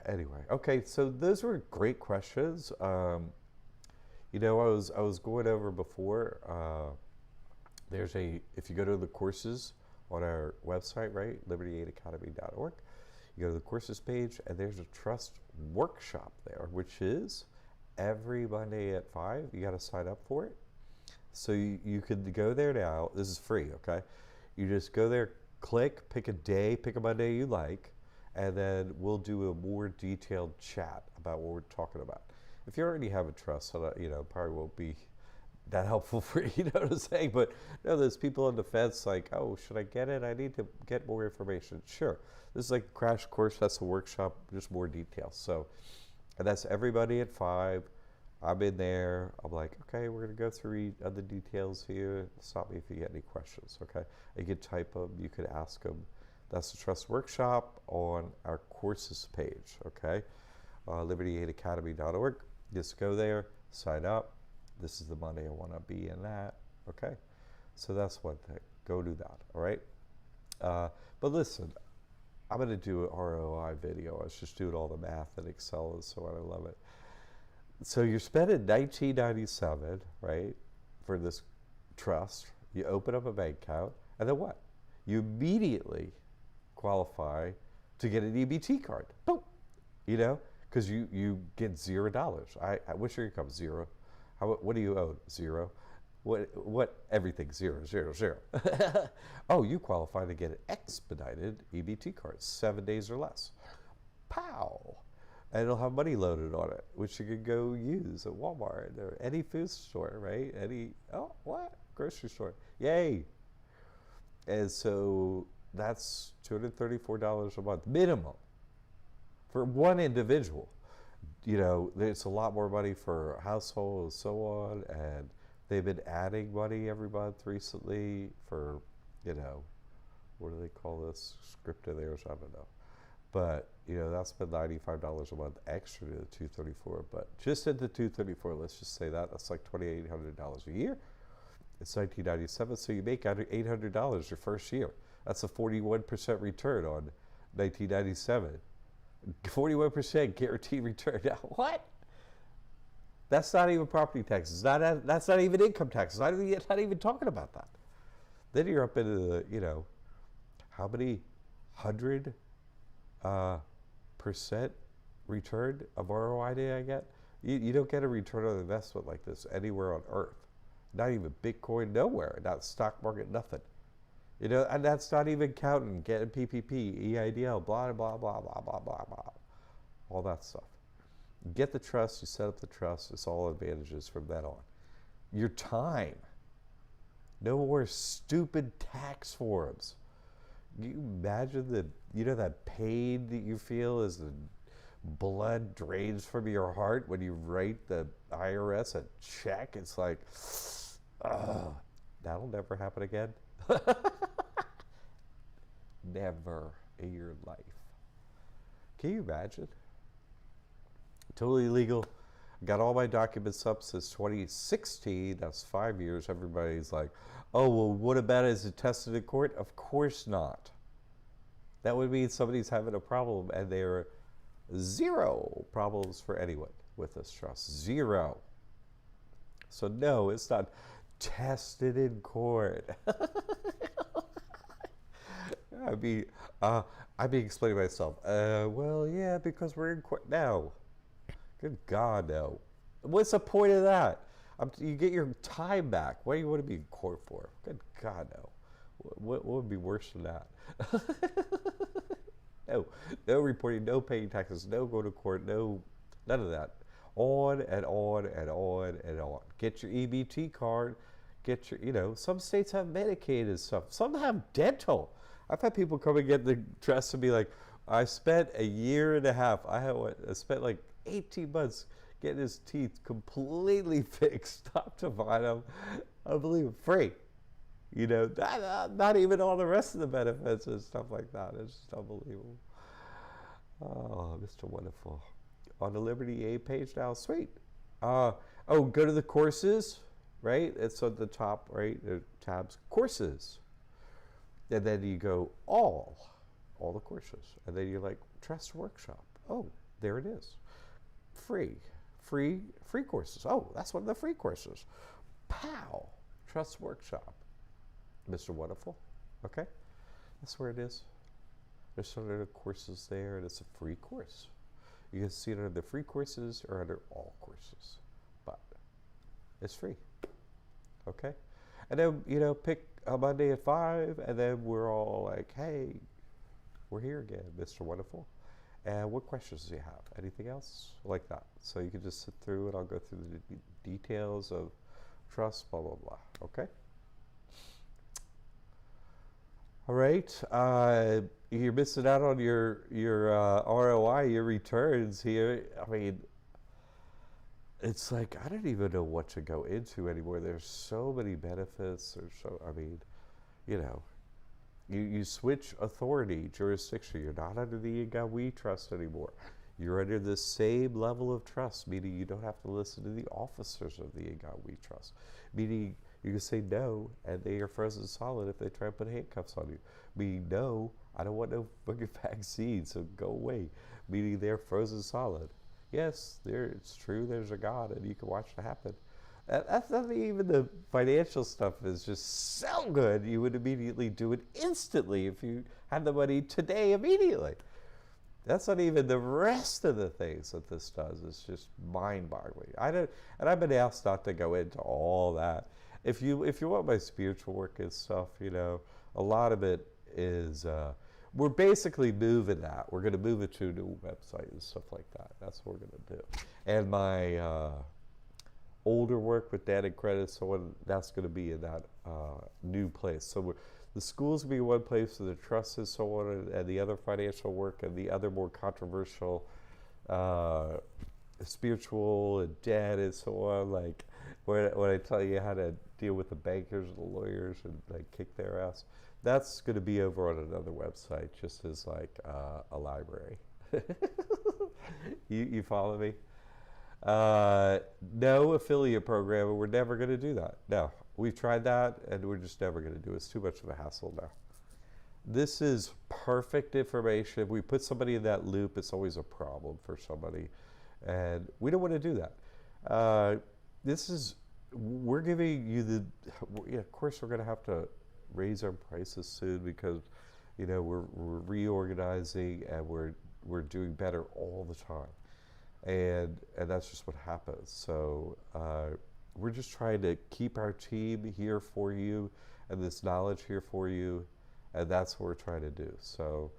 Anyway, okay, so those were great questions. You know, I was going over before. If you go to the courses on our website, right, liberty8academy.org, you go to the courses page, and there's a trust workshop there, which is every Monday at 5. You got to sign up for it. So you could go there now. This is free, okay? You just go there, click, pick a day, pick a Monday you like, and then we'll do a more detailed chat about what we're talking about. If you already have a trust, you know, probably won't be that helpful for you, you know what I'm saying? But no, there's people on the fence like, oh, should I get it? I need to get more information. Sure. This is like a crash course. That's a workshop, just more details. So, and that's everybody at 5. I'm in there. I'm like, okay, we're going to go through the details here. Stop me if you get any questions, okay? You could type them. You could ask them. That's the Trust Workshop on our courses page, okay? liberty8academy.org. Just go there, sign up. This is the Monday I want to be in that, okay? So that's one thing. Go do that, all right? But listen, I'm going to do an ROI video. I was just doing all the math in Excel and so on. I love it. So you're spending $19.97, right, for this trust. You open up a bank account, and then what? You immediately qualify to get an EBT card. Boom. You know, because you get $0. What's your income? 0. What do you owe? 0. What? Everything 0, 0, 0. Oh, you qualify to get an expedited EBT card, 7 days or less. Pow! And it'll have money loaded on it, which you can go use at Walmart or any food store, right? Grocery store. Yay! And so that's $234 a month minimum for one individual. You know, it's a lot more money for a household and so on, and they've been adding money every month recently for, you know, what do they call this? Script of theirs, I don't know. But that's been $95 a month extra to the 234. But just at the 234, let's just say that's like $2,800 a year. It's 1997, so you make $800 your first year. That's a 41% return on 1997. 41% guaranteed return. Now, what? That's not even property taxes. That's not even income taxes. Not even talking about that. Then you're up into the, how many 100% return of ROI did I get? You don't get a return on investment like this anywhere on earth. Not even Bitcoin, nowhere. Not stock market, nothing. And that's not even counting getting PPP, EIDL, blah, blah, blah, blah, blah, blah, blah. All that stuff. You get the trust, you set up the trust, it's all advantages from then on. Your time. No more stupid tax forms. You imagine that pain that you feel as the blood drains from your heart when you write the IRS a check? It's like, that'll never happen again. Never in your life. Can you imagine? Totally legal. Got all my documents up since 2016. That's 5 years. Everybody's like, oh, well, what about it? Is it tested in court? Of course not. That would mean somebody's having a problem, and there are zero problems for anyone with this trust. Zero. So no, it's not tested in court. I'd be explaining myself. Well, yeah, because we're in court now. Good God, no. What's the point of that? You get your time back. What do you want to be in court for? Good God, no. What would be worse than that? No reporting, no paying taxes, no go to court, none of that. On and on and on and on. Get your EBT card. Get your, some states have Medicaid and stuff. Some have dental. I've had people come and get the trust and be like, I spent a year and a half. I spent like 18 months getting his teeth completely fixed, top to bottom. Unbelievable. Free. Not even all the rest of the benefits and stuff like that. It's just unbelievable. Oh, Mr. Wonderful. On the Liberty Aid page now, sweet. Go to the courses, right? It's on the top, right? The tabs, courses. And then you go all the courses. And then you're like, Trust Workshop. Oh, there it is. Free courses. Oh, that's one of the free courses. Pow! Trust Workshop. Mr. Wonderful. Okay? That's where it is. There's some other courses there, and it's a free course. You can see it under the free courses or under all courses. But it's free. Okay? And then, pick a Monday at 5, and then we're all like, hey, we're here again, Mr. Wonderful. And what questions do you have? Anything else like that? So you can just sit through it. I'll go through the details of trust, blah, blah, blah. Okay? All right. You're missing out on your ROI, your returns here. I mean, it's like, I don't even know what to go into anymore. There's so many benefits. You switch authority, jurisdiction. You're not under the We trust anymore. You're under the same level of trust, meaning you don't have to listen to the officers of the We trust. Meaning you can say no, and they are frozen solid if they try to put handcuffs on you. Meaning no, I don't want no fucking vaccine, so go away. Meaning they're frozen solid. Yes, it's true, there's a God, and you can watch it happen. That's not even the financial stuff is just so good, you would immediately do it instantly if you had the money today immediately. That's not even the rest of the things that this does. It's just mind-boggling. And I've been asked not to go into all that. If you want my spiritual work and stuff, a lot of it is, we're basically moving that. We're going to move it to a new website and stuff like that. That's what we're going to do. And my older work with data and credit, so on, that's going to be in that new place. So the schools will be one place, so the trust and so on, and the other financial work and the other more controversial spiritual and debt and so on, like when I tell you how to deal with the bankers and the lawyers and like kick their ass, that's going to be over on another website, just as like a library. You follow me? No affiliate program. We're never going to do that. No, we've tried that, and we're just never going to do it. It's too much of a hassle now. This is perfect information. If we put somebody in that loop, it's always a problem for somebody, and we don't want to do that. We're giving you the, yeah, of course we're going to have to raise our prices soon because, we're reorganizing and we're doing better all the time. And that's just what happens. So we're just trying to keep our team here for you and this knowledge here for you, and that's what we're trying to do. So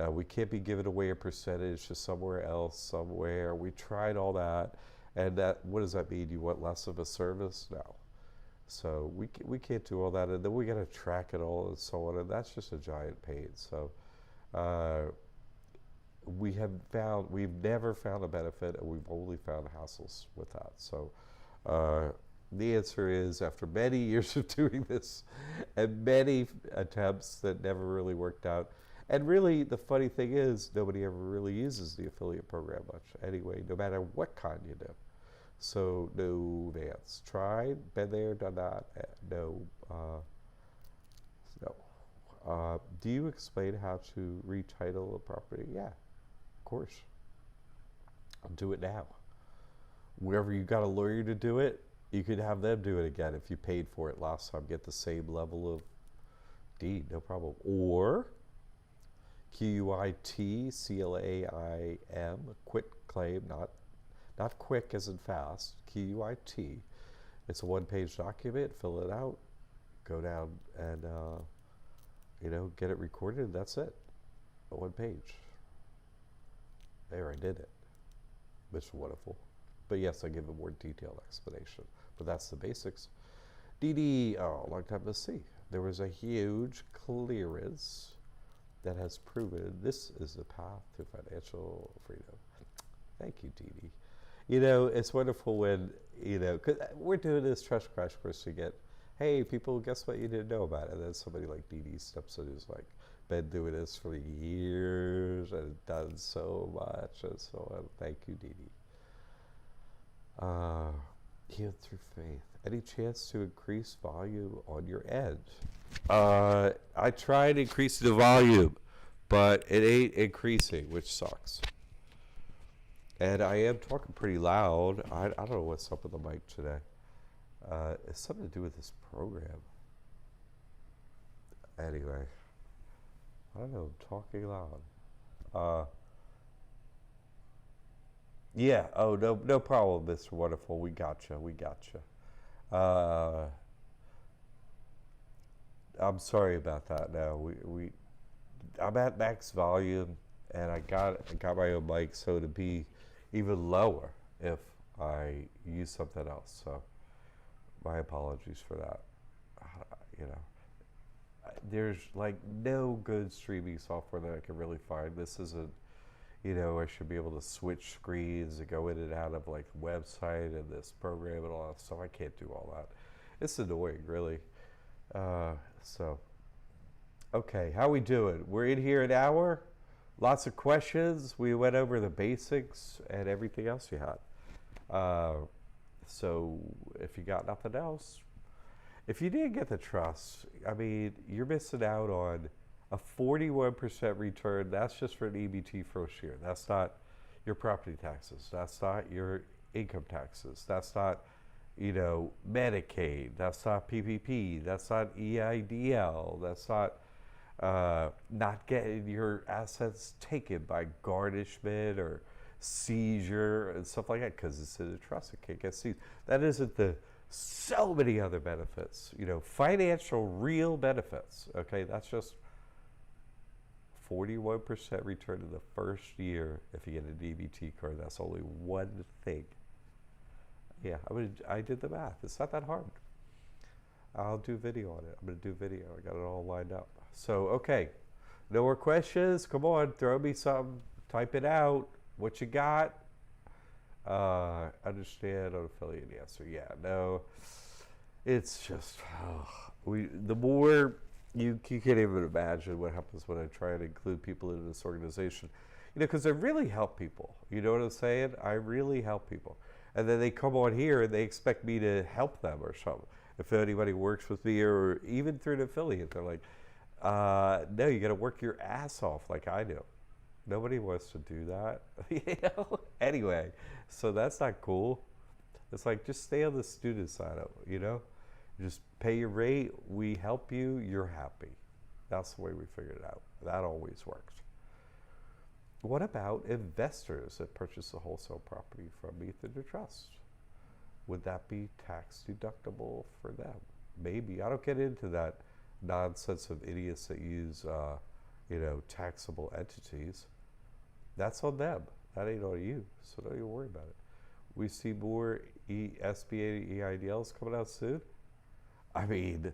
we can't be giving away a percentage to somewhere else, somewhere. We tried all that, and what does that mean? You want less of a service? No. So we can't do all that, and then we got to track it all and so on, and that's just a giant pain. So we've never found a benefit, and we've only found hassles with that. So the answer is, after many years of doing this and many attempts that never really worked out, and really the funny thing is nobody ever really uses the affiliate program much anyway, no matter what kind you do. So no, Vance. Tried, been there, done that. No. No. Do you explain how to retitle a property? Yeah, of course. I'll do it now. Wherever you got a lawyer to do it, you could have them do it again if you paid for it last time. Get the same level of deed, no problem. Or QUIT, CLAIM, quit claim, not quick as in fast, QUIT. It's a one-page document, fill it out, go down and, get it recorded, and that's it. One page. There, I did it. Mr. Wonderful. But yes, I give a more detailed explanation. But that's the basics. DD, long time to see. There was a huge clearance that has proven this is the path to financial freedom. Thank you, DD. It's wonderful when, because we're doing this Trust Crash Course to get, hey, people, guess what you didn't know about it? And then somebody like DD steps in who's like, been doing this for years and done so much and so on. Thank you, DD. Healed through faith. Any chance to increase volume on your end? I tried increasing the volume, but it ain't increasing, which sucks. And I am talking pretty loud. I don't know what's up with the mic today. It's something to do with this program. Anyway, I don't know, I'm talking loud. Yeah, oh, no problem, Mr. Wonderful. We gotcha. I'm sorry about that. No, I'm at max volume, and I got my own mic, so it'd be even lower if I use something else. So my apologies for that. There's like no good streaming software that I can really find. This isn't, I should be able to switch screens and go in and out of like website and this program and all that stuff. I can't do all that. It's annoying, really. Okay, how we doing? We're in here an hour. Lots of questions. We went over the basics and everything else you had. So if you got nothing else, if you didn't get the trust, I mean, you're missing out on a 41% return. That's just for an EBT first year. That's not your property taxes. That's not your income taxes. That's not, Medicaid. That's not PPP. That's not EIDL. That's not getting your assets taken by garnishment or seizure and stuff like that, because it's in a trust. It can't get seized. That isn't so many other benefits, financial real benefits. Okay, that's just 41% return in the first year if you get a DBT card. That's only one thing. Yeah, I did the math. It's not that hard. I'll do video on it. I'm going to do video. I got it all lined up. So, okay. No more questions? Come on, throw me something. Type it out. What you got? Understand, unaffiliated answer. Yeah, no. It's just, the more you can't even imagine what happens when I try to include people in this organization. Because I really help people. You know what I'm saying? I really help people. And then they come on here and they expect me to help them or something. If anybody works with me or even through an affiliate, they're like, no, you got to work your ass off like I do. Nobody wants to do that. Anyway, so that's not cool. It's like, just stay on the student side of it, Just pay your rate, we help you, you're happy. That's the way we figured it out. That always works. What about investors that purchase a wholesale property from me through the trust? Would that be tax deductible for them? Maybe. I don't get into that nonsense of idiots that use, taxable entities. That's on them. That ain't on you. So don't even worry about it. We see more SBA EIDLs coming out soon. I mean,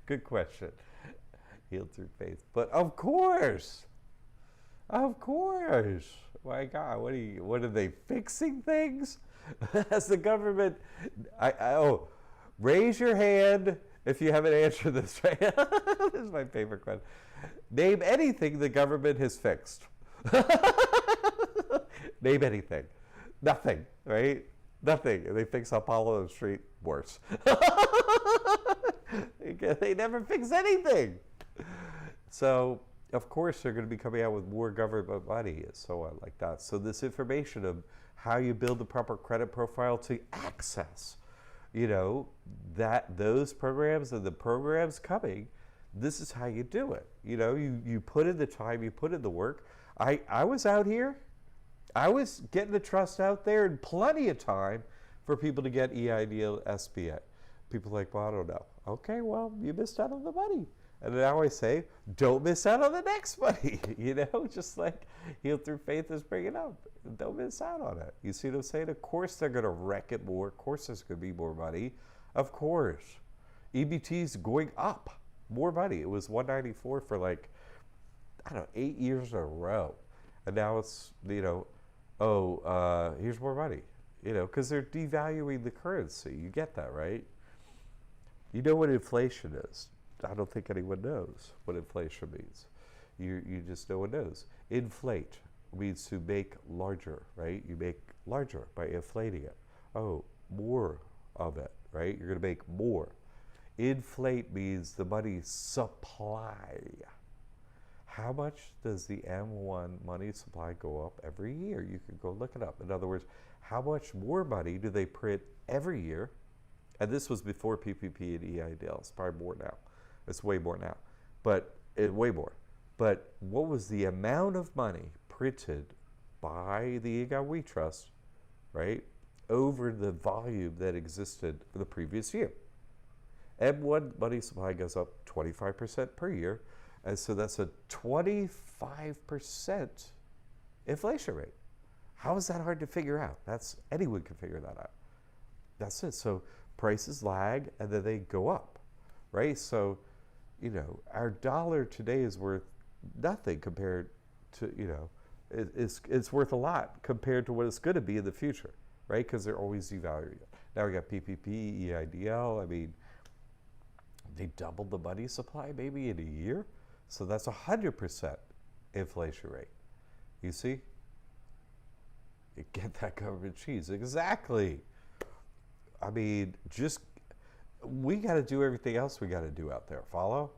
good question. Healed through faith. But of course. My God, what are they fixing things? As the government, raise your hand if you haven't answered this, right? This is my favorite question. Name anything the government has fixed. Name anything. Nothing, right? Nothing. They fix Apollo Street, worse. They never fix anything. So, of course, they're going to be coming out with more government money and so on like that. So this information of how you build the proper credit profile to access, those programs and the programs coming, this is how you do it. You put in the time, you put in the work. I was out here. I was getting the trust out there in plenty of time for people to get EIDL SBA. People are like, well, I don't know. Okay, well, you missed out on the money. And now I say, don't miss out on the next money. Just like Healed Through Faith is bringing up. Don't miss out on it. You see what I'm saying? Of course they're going to wreck it more. Of course there's going to be more money. Of course. EBT's going up. More money. It was 194 for 8 years in a row. And now it's, here's more money. Because they're devaluing the currency. You get that, right? You know what inflation is. I don't think anyone knows what inflation means. You just, no one knows. Inflate means to make larger, right? You make larger by inflating it. Oh, more of it, right? You're going to make more. Inflate means the money supply. How much does the M1 money supply go up every year? You can go look it up. In other words, how much more money do they print every year? And this was before PPP and EIDL. It's probably more now. It's way more now, way more. But what was the amount of money printed by the EGOT We Trust, right, over the volume that existed for the previous year? M1 money supply goes up 25% per year, and so that's a 25% inflation rate. How is that hard to figure out? Anyone can figure that out. That's it. So prices lag, and then they go up, right? So, our dollar today is worth nothing compared to, it's worth a lot compared to what it's going to be in the future, right? Because they're always devaluing it. Now we got PPP, EIDL. I mean, they doubled the money supply maybe in a year. So that's 100% inflation rate. You see? You get that government cheese. Exactly. I mean, we got to do everything else we got to do out there. Follow?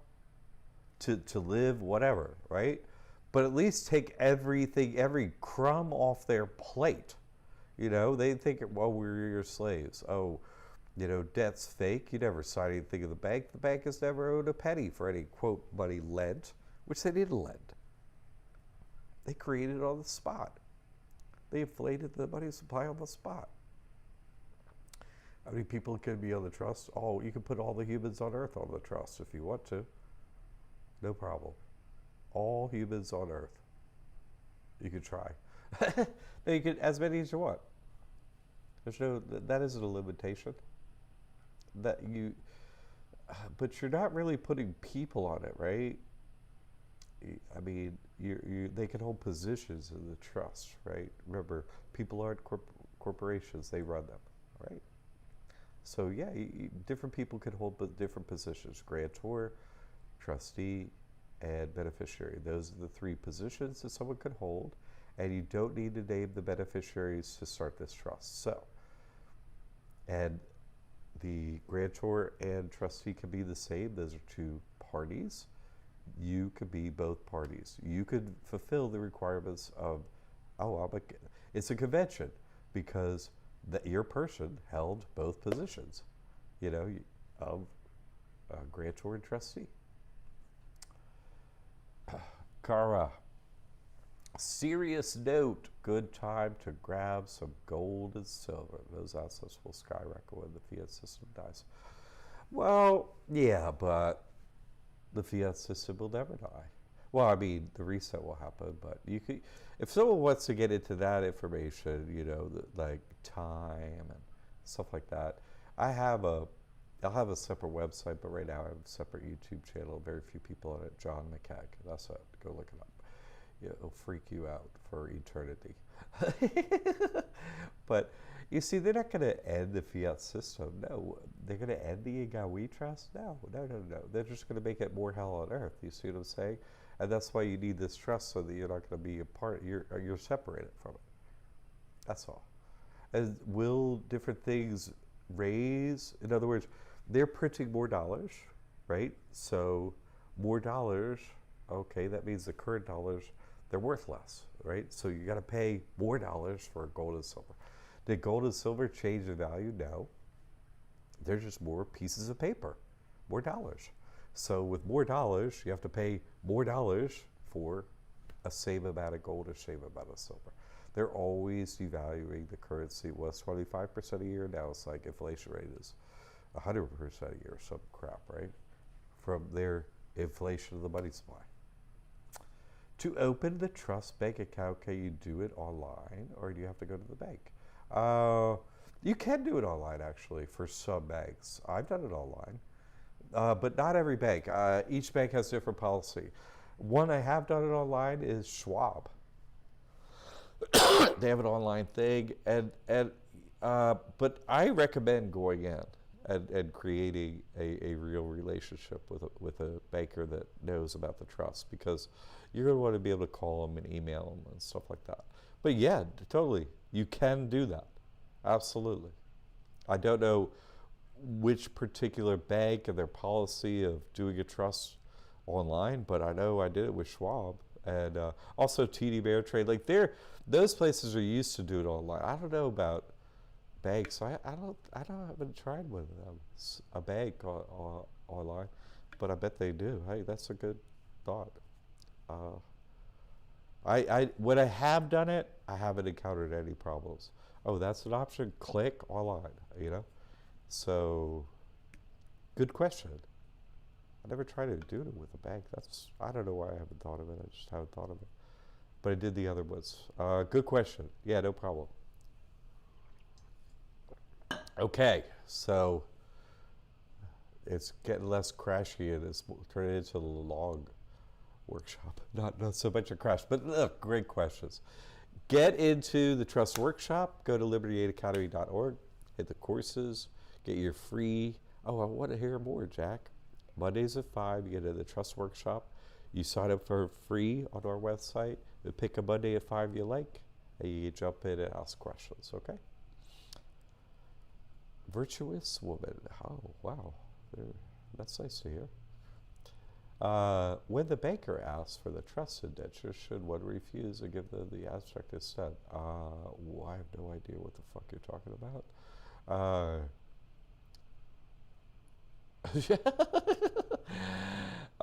To live, whatever, right? But at least take everything, every crumb off their plate. They think, well, we're your slaves. Oh, debt's fake. You never signed anything in the bank. The bank has never owed a penny for any, quote, money lent, which they didn't lend. They created it on the spot. They inflated the money supply on the spot. How many people can be on the trust? Oh, you can put all the humans on Earth on the trust if you want to. No problem. All humans on Earth. You could try. You could, as many as you want. That isn't a limitation. But you're not really putting people on it, right? I mean, they can hold positions in the trust, right? Remember, people aren't corporations; they run them, right? So yeah, different people can hold different positions: grantor, trustee, and beneficiary. Those are the three positions that someone could hold, and you don't need to name the beneficiaries to start this trust. So, and the grantor and trustee can be the same. Those are two parties. You could be both parties. You could fulfill the requirements of, it's a convention because your person held both positions, of grantor and trustee. Kara, serious note, good time to grab some gold and silver. Those assets will skyrocket when the fiat system dies. Well, yeah, but the fiat system will never die. Well, I mean, the reset will happen, but you could, if someone wants to get into that information, like time and stuff like that, I'll have a separate website, but right now I have a separate YouTube channel. Very few people on it. John McCagg. That's it. Go look it up. It'll freak you out for eternity. But you see, they're not going to end the fiat system. No, they're going to end the Igawi trust. No. They're just going to make it more hell on earth. You see what I'm saying? And that's why you need this trust, so that you're not going to be a part. You're separated from it. That's all. And will different things raise? In other words, they're printing more dollars, right? So more dollars. Okay, that means the current dollars, they're worth less, right? So you got to pay more dollars for gold and silver. Did gold and silver change the value? No. They're just more pieces of paper, more dollars. So with more dollars, you have to pay more dollars for a same amount of gold or same amount of silver. They're always devaluing the currency. It was 25% a year. Now it's like inflation rate is 100% a year, some crap, right? From their inflation of the money supply. To open the trust bank account, can you do it online, or do you have to go to the bank? You can do it online, actually, for some banks. I've done it online, but not every bank. Each bank has different policy. One I have done it online is Schwab. They have an online thing, but I recommend going in and creating a real relationship with a banker that knows about the trust, because you're going to want to be able to call them and email them and stuff like that. But yeah, totally, you can do that. Absolutely. I don't know which particular bank and their policy of doing a trust online, but I know I did it with Schwab, and also TD Ameritrade. Like those places are used to do it online. I don't know about banks. I haven't tried one of them, a bank online, but I bet they do. Hey, that's a good thought. When I have done it, I haven't encountered any problems. Oh, that's an option. Click online. So good question. I never tried to do it with a bank. I don't know why I haven't thought of it. I just haven't thought of it. But I did the other ones. Good question. Yeah, no problem. Okay, so it's getting less crashy and it's turning into a log workshop. Not so much a crash, but look, great questions. Get into the Trust Workshop. Go to liberty8academy.org. Hit the courses. Get your free. Oh, I want to hear more, Jack. Mondays at 5, you get into the Trust Workshop. You sign up for free on our website. You pick a Monday at 5 you like, and you jump in and ask questions, okay? Virtuous woman. Oh, wow. That's nice to hear. When the banker asks for the trust indenture, should one refuse and give them the abstract instead? Well, I have no idea what the fuck you're talking about.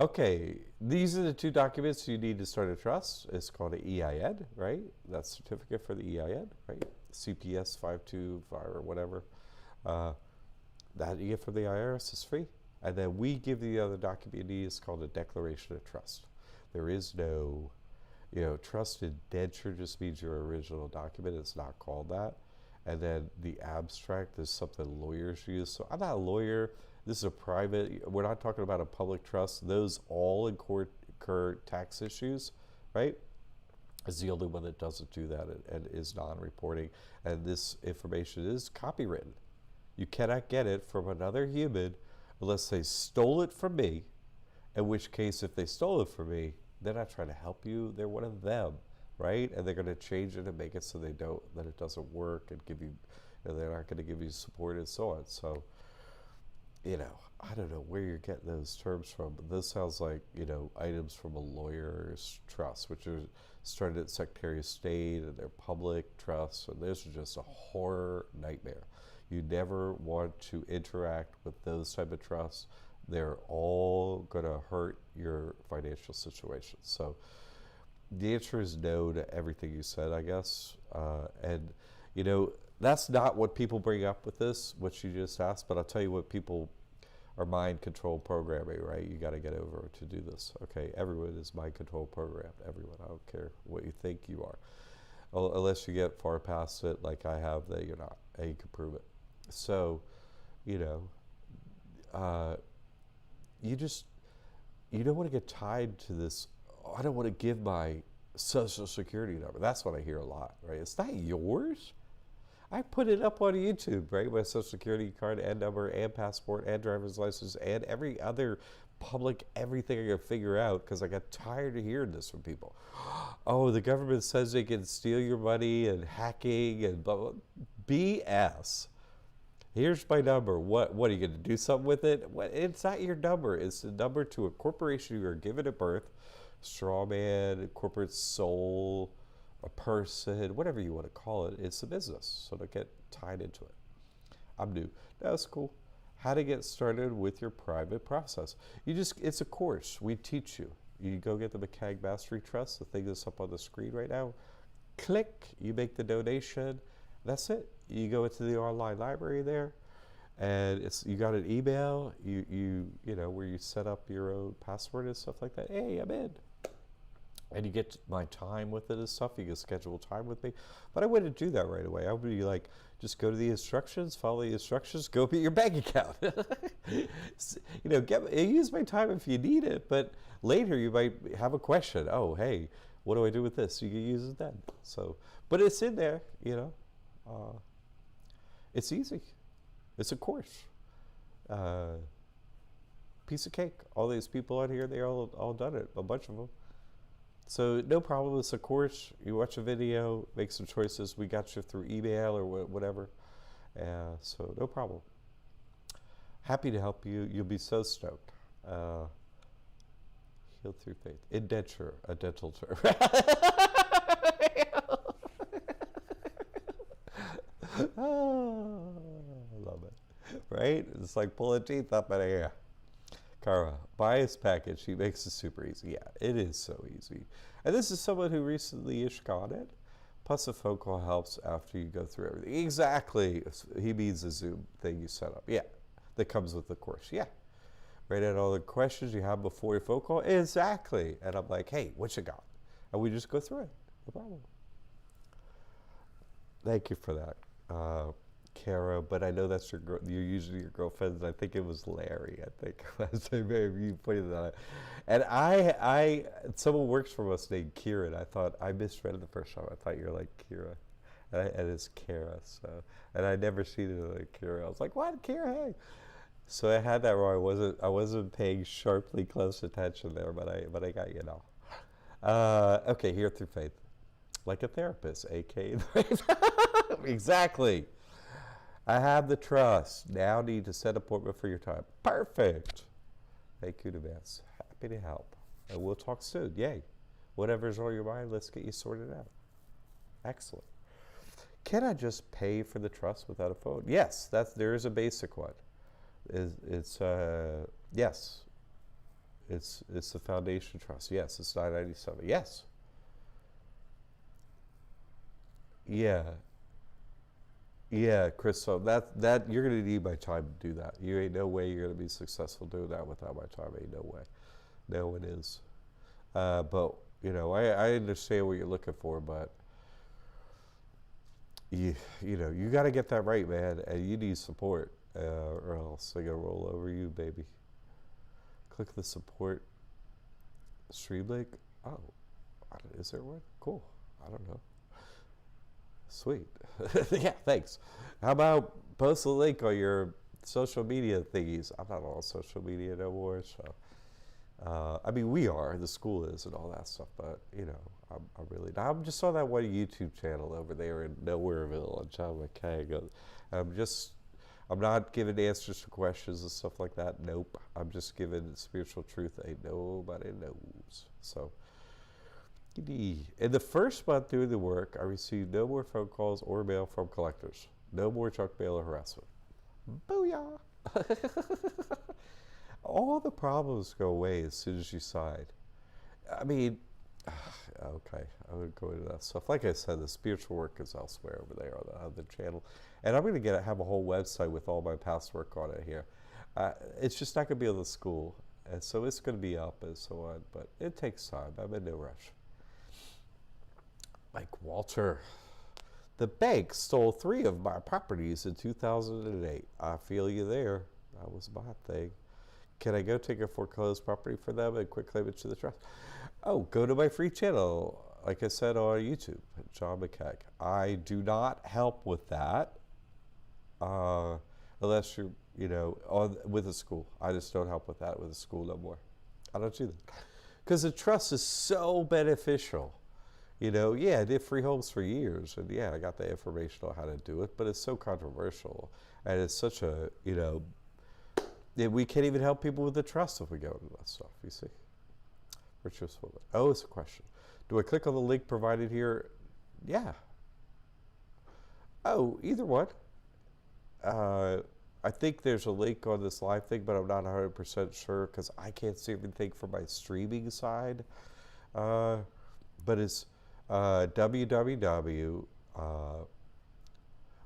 Okay, these are the two documents you need to start a trust. It's called an EIN, right? That's certificate for the EIN, right? CPS 525 or whatever. That you get from the IRS is free. And then we give you the other document you need. It's called a declaration of trust. There is no, trust indenture just means your original document. It's not called that. And then the abstract is something lawyers use. So I'm not a lawyer. This is a private, we're not talking about a public trust. Those all current tax issues, right? Is the only one that doesn't do that and is non-reporting. And this information is copywritten. You cannot get it from another human unless they stole it from me, in which case, if they stole it from me, they're not trying to help you, they're one of them, right? And they're going to change it and make it so that it doesn't work and give you, they're not going to give you support and so on. So, I don't know where you're getting those terms from, but this sounds like, items from a lawyer's trust, which are started at Secretary of State and their public trusts, and this is just a horror nightmare. You never want to interact with those type of trusts. They're all going to hurt your financial situation. So the answer is no to everything you said, I guess. And, that's not what people bring up with this, what you just asked, but I'll tell you what people are mind control programming, right? You got to get over to do this. Okay, everyone is mind control programmed. Everyone. I don't care what you think you are. Unless you get far past it, like I have, that you're not, and you can prove it. So, you don't want to get tied to this. Oh, I don't want to give my social security number. That's what I hear a lot, right? It's not yours. I put it up on YouTube, right? My social security card and number and passport and driver's license and every other public everything I can figure out, because I got tired of hearing this from people. Oh, the government says they can steal your money and hacking and blah, blah. BS. Here's my number. What are you going to do something with it? It's not your number. It's the number to a corporation you were given at birth, straw man, corporate soul, a person, whatever you want to call it. It's a business, so don't get tied into it. I'm new. That's cool. How to get started with your private process. It's a course. We teach you. You go get the McCagg Mastery Trust, the thing that's up on the screen right now. Click, you make the donation. That's it. You go into the online library there, and you got an email. Where you set up your own password and stuff like that. Hey, I'm in. And you get my time with it and stuff. You can schedule time with me. But I wouldn't do that right away. I would be like, just go to the instructions, follow the instructions, go open your bank account. Use my time if you need it. But later you might have a question. Oh, hey, what do I do with this? You can use it then. So, but it's in there, It's easy. It's a course. Piece of cake. All these people out here, they all done it, a bunch of them. So no problem. It's a course. You watch a video, make some choices. We got you through email or whatever. So no problem. Happy to help you. You'll be so stoked. Heal through faith. Indenture, a dental term. Oh, I love it. Right? It's like pulling teeth up out of here. Kara, bias package. He makes it super easy. Yeah, it is so easy. And this is someone who recently-ish got it. Plus a phone call helps after you go through everything. Exactly. He means the Zoom thing you set up. Yeah, that comes with the course. Yeah. Write out all the questions you have before your phone call. Exactly. And I'm like, hey, what you got? And we just go through it. No problem. Thank you for that. Kara, but I know that's you're usually your girlfriend. I think it was Larry. I think last time you pointed that out. And someone works for us named Kieran. I thought I misread it the first time. I thought you were like Kira, and it's Kara. So, and I never seen it like Kira. I was like, what, Kira? Hey. So I had that wrong. I wasn't paying sharply close attention there, but I got you now. Okay, here through faith, like a therapist, aka exactly. I have the trust. Now need to set an appointment for your time. Perfect. Thank you in advance. Happy to help. And we'll talk soon. Yay. Whatever's on your mind, let's get you sorted out. Excellent. Can I just pay for the trust without a phone? Yes, there is a basic one. Yes. It's the foundation trust. Yes, it's $9.97. Yes. Yeah. Yeah, Chris, so that you're going to need my time to do that. You ain't no way you're going to be successful doing that without my time. Ain't no way. No one is. But, I understand what you're looking for, but you got to get that right, man, and you need support, or else they're going to roll over you, baby. Click the support Stream link? Oh, is there one? Cool. I don't know. Sweet. Yeah, thanks. How about post a link on your social media thingies? I'm not on social media no more, so. I mean, we are, the school is and all that stuff, but, you know, I'm really not. I'm just on that one YouTube channel over there in Nowhereville on John McKay. I'm not giving answers to questions and stuff like that. Nope. I'm just giving spiritual truth ain't nobody knows. So, in the first month doing the work, I received no more phone calls or mail from collectors. No more junk mail or harassment. Booyah! All the problems go away as soon as you sign. I mean, okay, I would go into that stuff. Like I said, the spiritual work is elsewhere over there on the other channel. And I'm going to have a whole website with all my past work on it here. It's just not going to be on the school. And so it's going to be up and so on. But it takes time. I'm in no rush. Mike Walter. The bank stole 3 of my properties in 2008. I feel you there. That was my thing. Can I go take a foreclosed property for them and quick claim it to the trust? Oh, go to my free channel, like I said, on YouTube, John McKay. I do not help with that unless you're, you know, with a school. I just don't help with that with a school no more. I don't do that. Because the trust is so beneficial. You know, yeah, I did free homes for years, and yeah, I got the information on how to do it, but it's so controversial, and it's such a, you know, we can't even help people with the trust if we go into that stuff, you see. Virtuous woman. Oh, it's a question. Do I click on the link provided here? Yeah. Oh, either one. I think there's a link on this live thing, but I'm not 100% sure because I can't see everything from my streaming side. But it's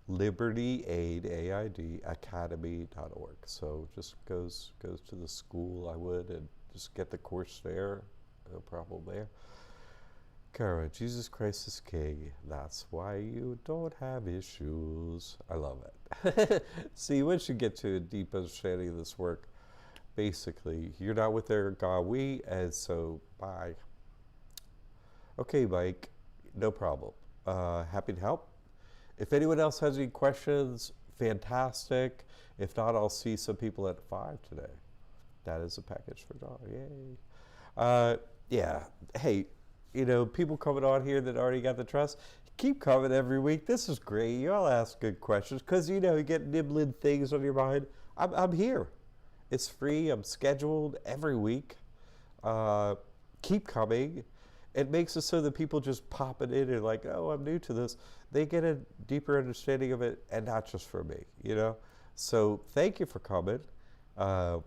libertyaidacademy.org. So just goes to the school, I would, and just get the course there. No problem there. Kara, Jesus Christ is King. That's why you don't have issues. I love it. See, once you get to a deep understanding of this work, basically, you're not with their God, we, and so bye. Okay, Mike, no problem. Happy to help. If anyone else has any questions, fantastic. If not, I'll see some people at 5 today. That is a package for John. Yay. Yeah. Hey, you know, people coming on here that already got the trust, keep coming every week. This is great. You all ask good questions because, you know, you get nibbling things on your mind. I'm here. It's free. I'm scheduled every week. Keep coming. It makes it so that people just pop it in and like, oh, I'm new to this. They get a deeper understanding of it, and not just for me, you know? So thank you for coming. You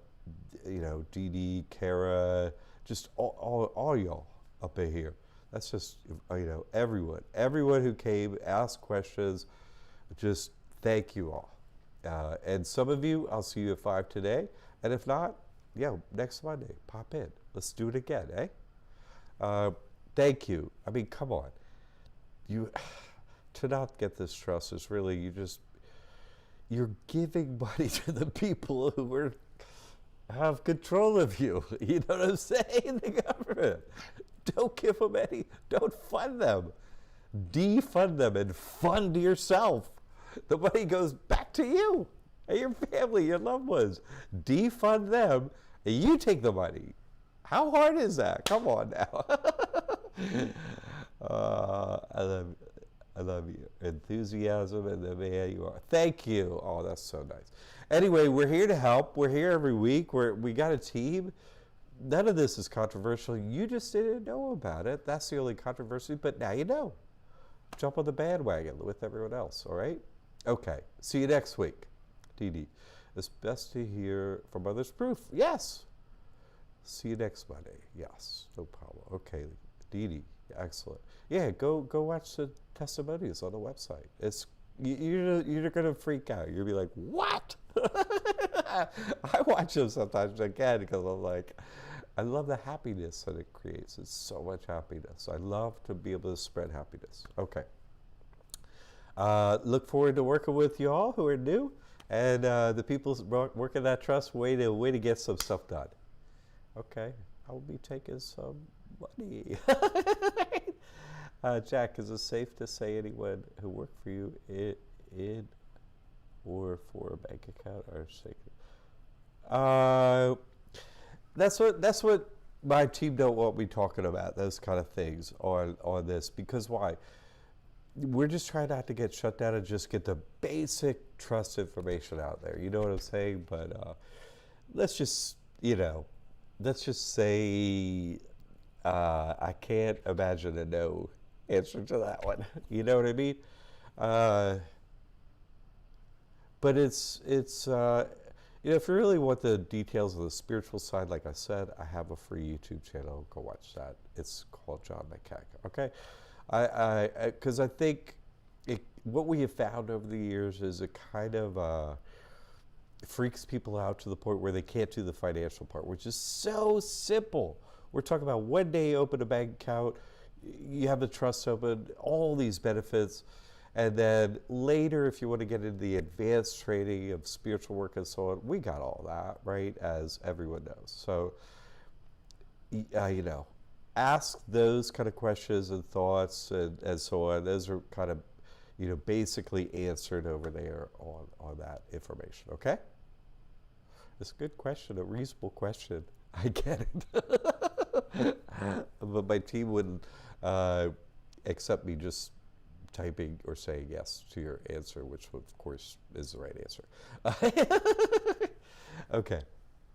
know, Dee Dee, Kara, just all y'all up in here. That's just, you know, everyone who came, asked questions, just thank you all. And some of you, I'll see you at 5 today. And if not, yeah, next Monday, pop in. Let's do it again, eh? Thank you. I mean, come on. To not get this trust is really, you're giving money to the people who have control of you. You know what I'm saying? The government. Don't give them any. Don't fund them. Defund them and fund yourself. The money goes back to you and your family, your loved ones. Defund them and you take the money. How hard is that? Come on now. I love you. Enthusiasm and the man you are. Thank you. Oh, that's so nice. Anyway, we're here to help. We're here every week. We got a team. None of this is controversial. You just didn't know about it. That's the only controversy, but now you know. Jump on the bandwagon with everyone else, all right? Okay. See you next week. Dee Dee. It's best to hear from others' proof. Yes. See you next Monday. Yes, no problem. Okay, Dee Dee, excellent. Yeah, go watch the testimonials on the website. You're gonna freak out. You'll be like, what? I watch them sometimes again because I'm like, I love the happiness that it creates. It's so much happiness. I love to be able to spread happiness. Okay. Look forward to working with you all who are new and the people working that trust. Way to get some stuff done. Okay. I'll be taking some money. Jack, is it safe to say anyone who worked for you in or for a bank account are sacred? That's what my team don't want me talking about, those kind of things on this, because why? We're just trying not to get shut down and just get the basic trust information out there. You know what I'm saying? But let's just say I can't imagine a no answer to that one. You know what I mean? But it's if you really want the details of the spiritual side, like I said, I have a free YouTube channel. Go watch that. It's called John McCack. Okay, because I think what we have found over the years is it kind of freaks people out to the point where they can't do the financial part, which is so simple. We're talking about one day open a bank account, you have the trust open, all these benefits. And then later, if you want to get into the advanced training of spiritual work and so on, we got all that, right, as everyone knows. So, ask those kind of questions and thoughts and so on. Those are kind of, basically answered over there on that information, okay? It's a good question, a reasonable question. I get it. But my team wouldn't accept me just typing or saying yes to your answer, which of course is the right answer. Okay.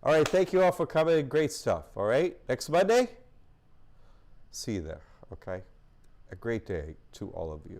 All right. Thank you all for coming. Great stuff. All right. Next Monday, see you there. Okay. A great day to all of you.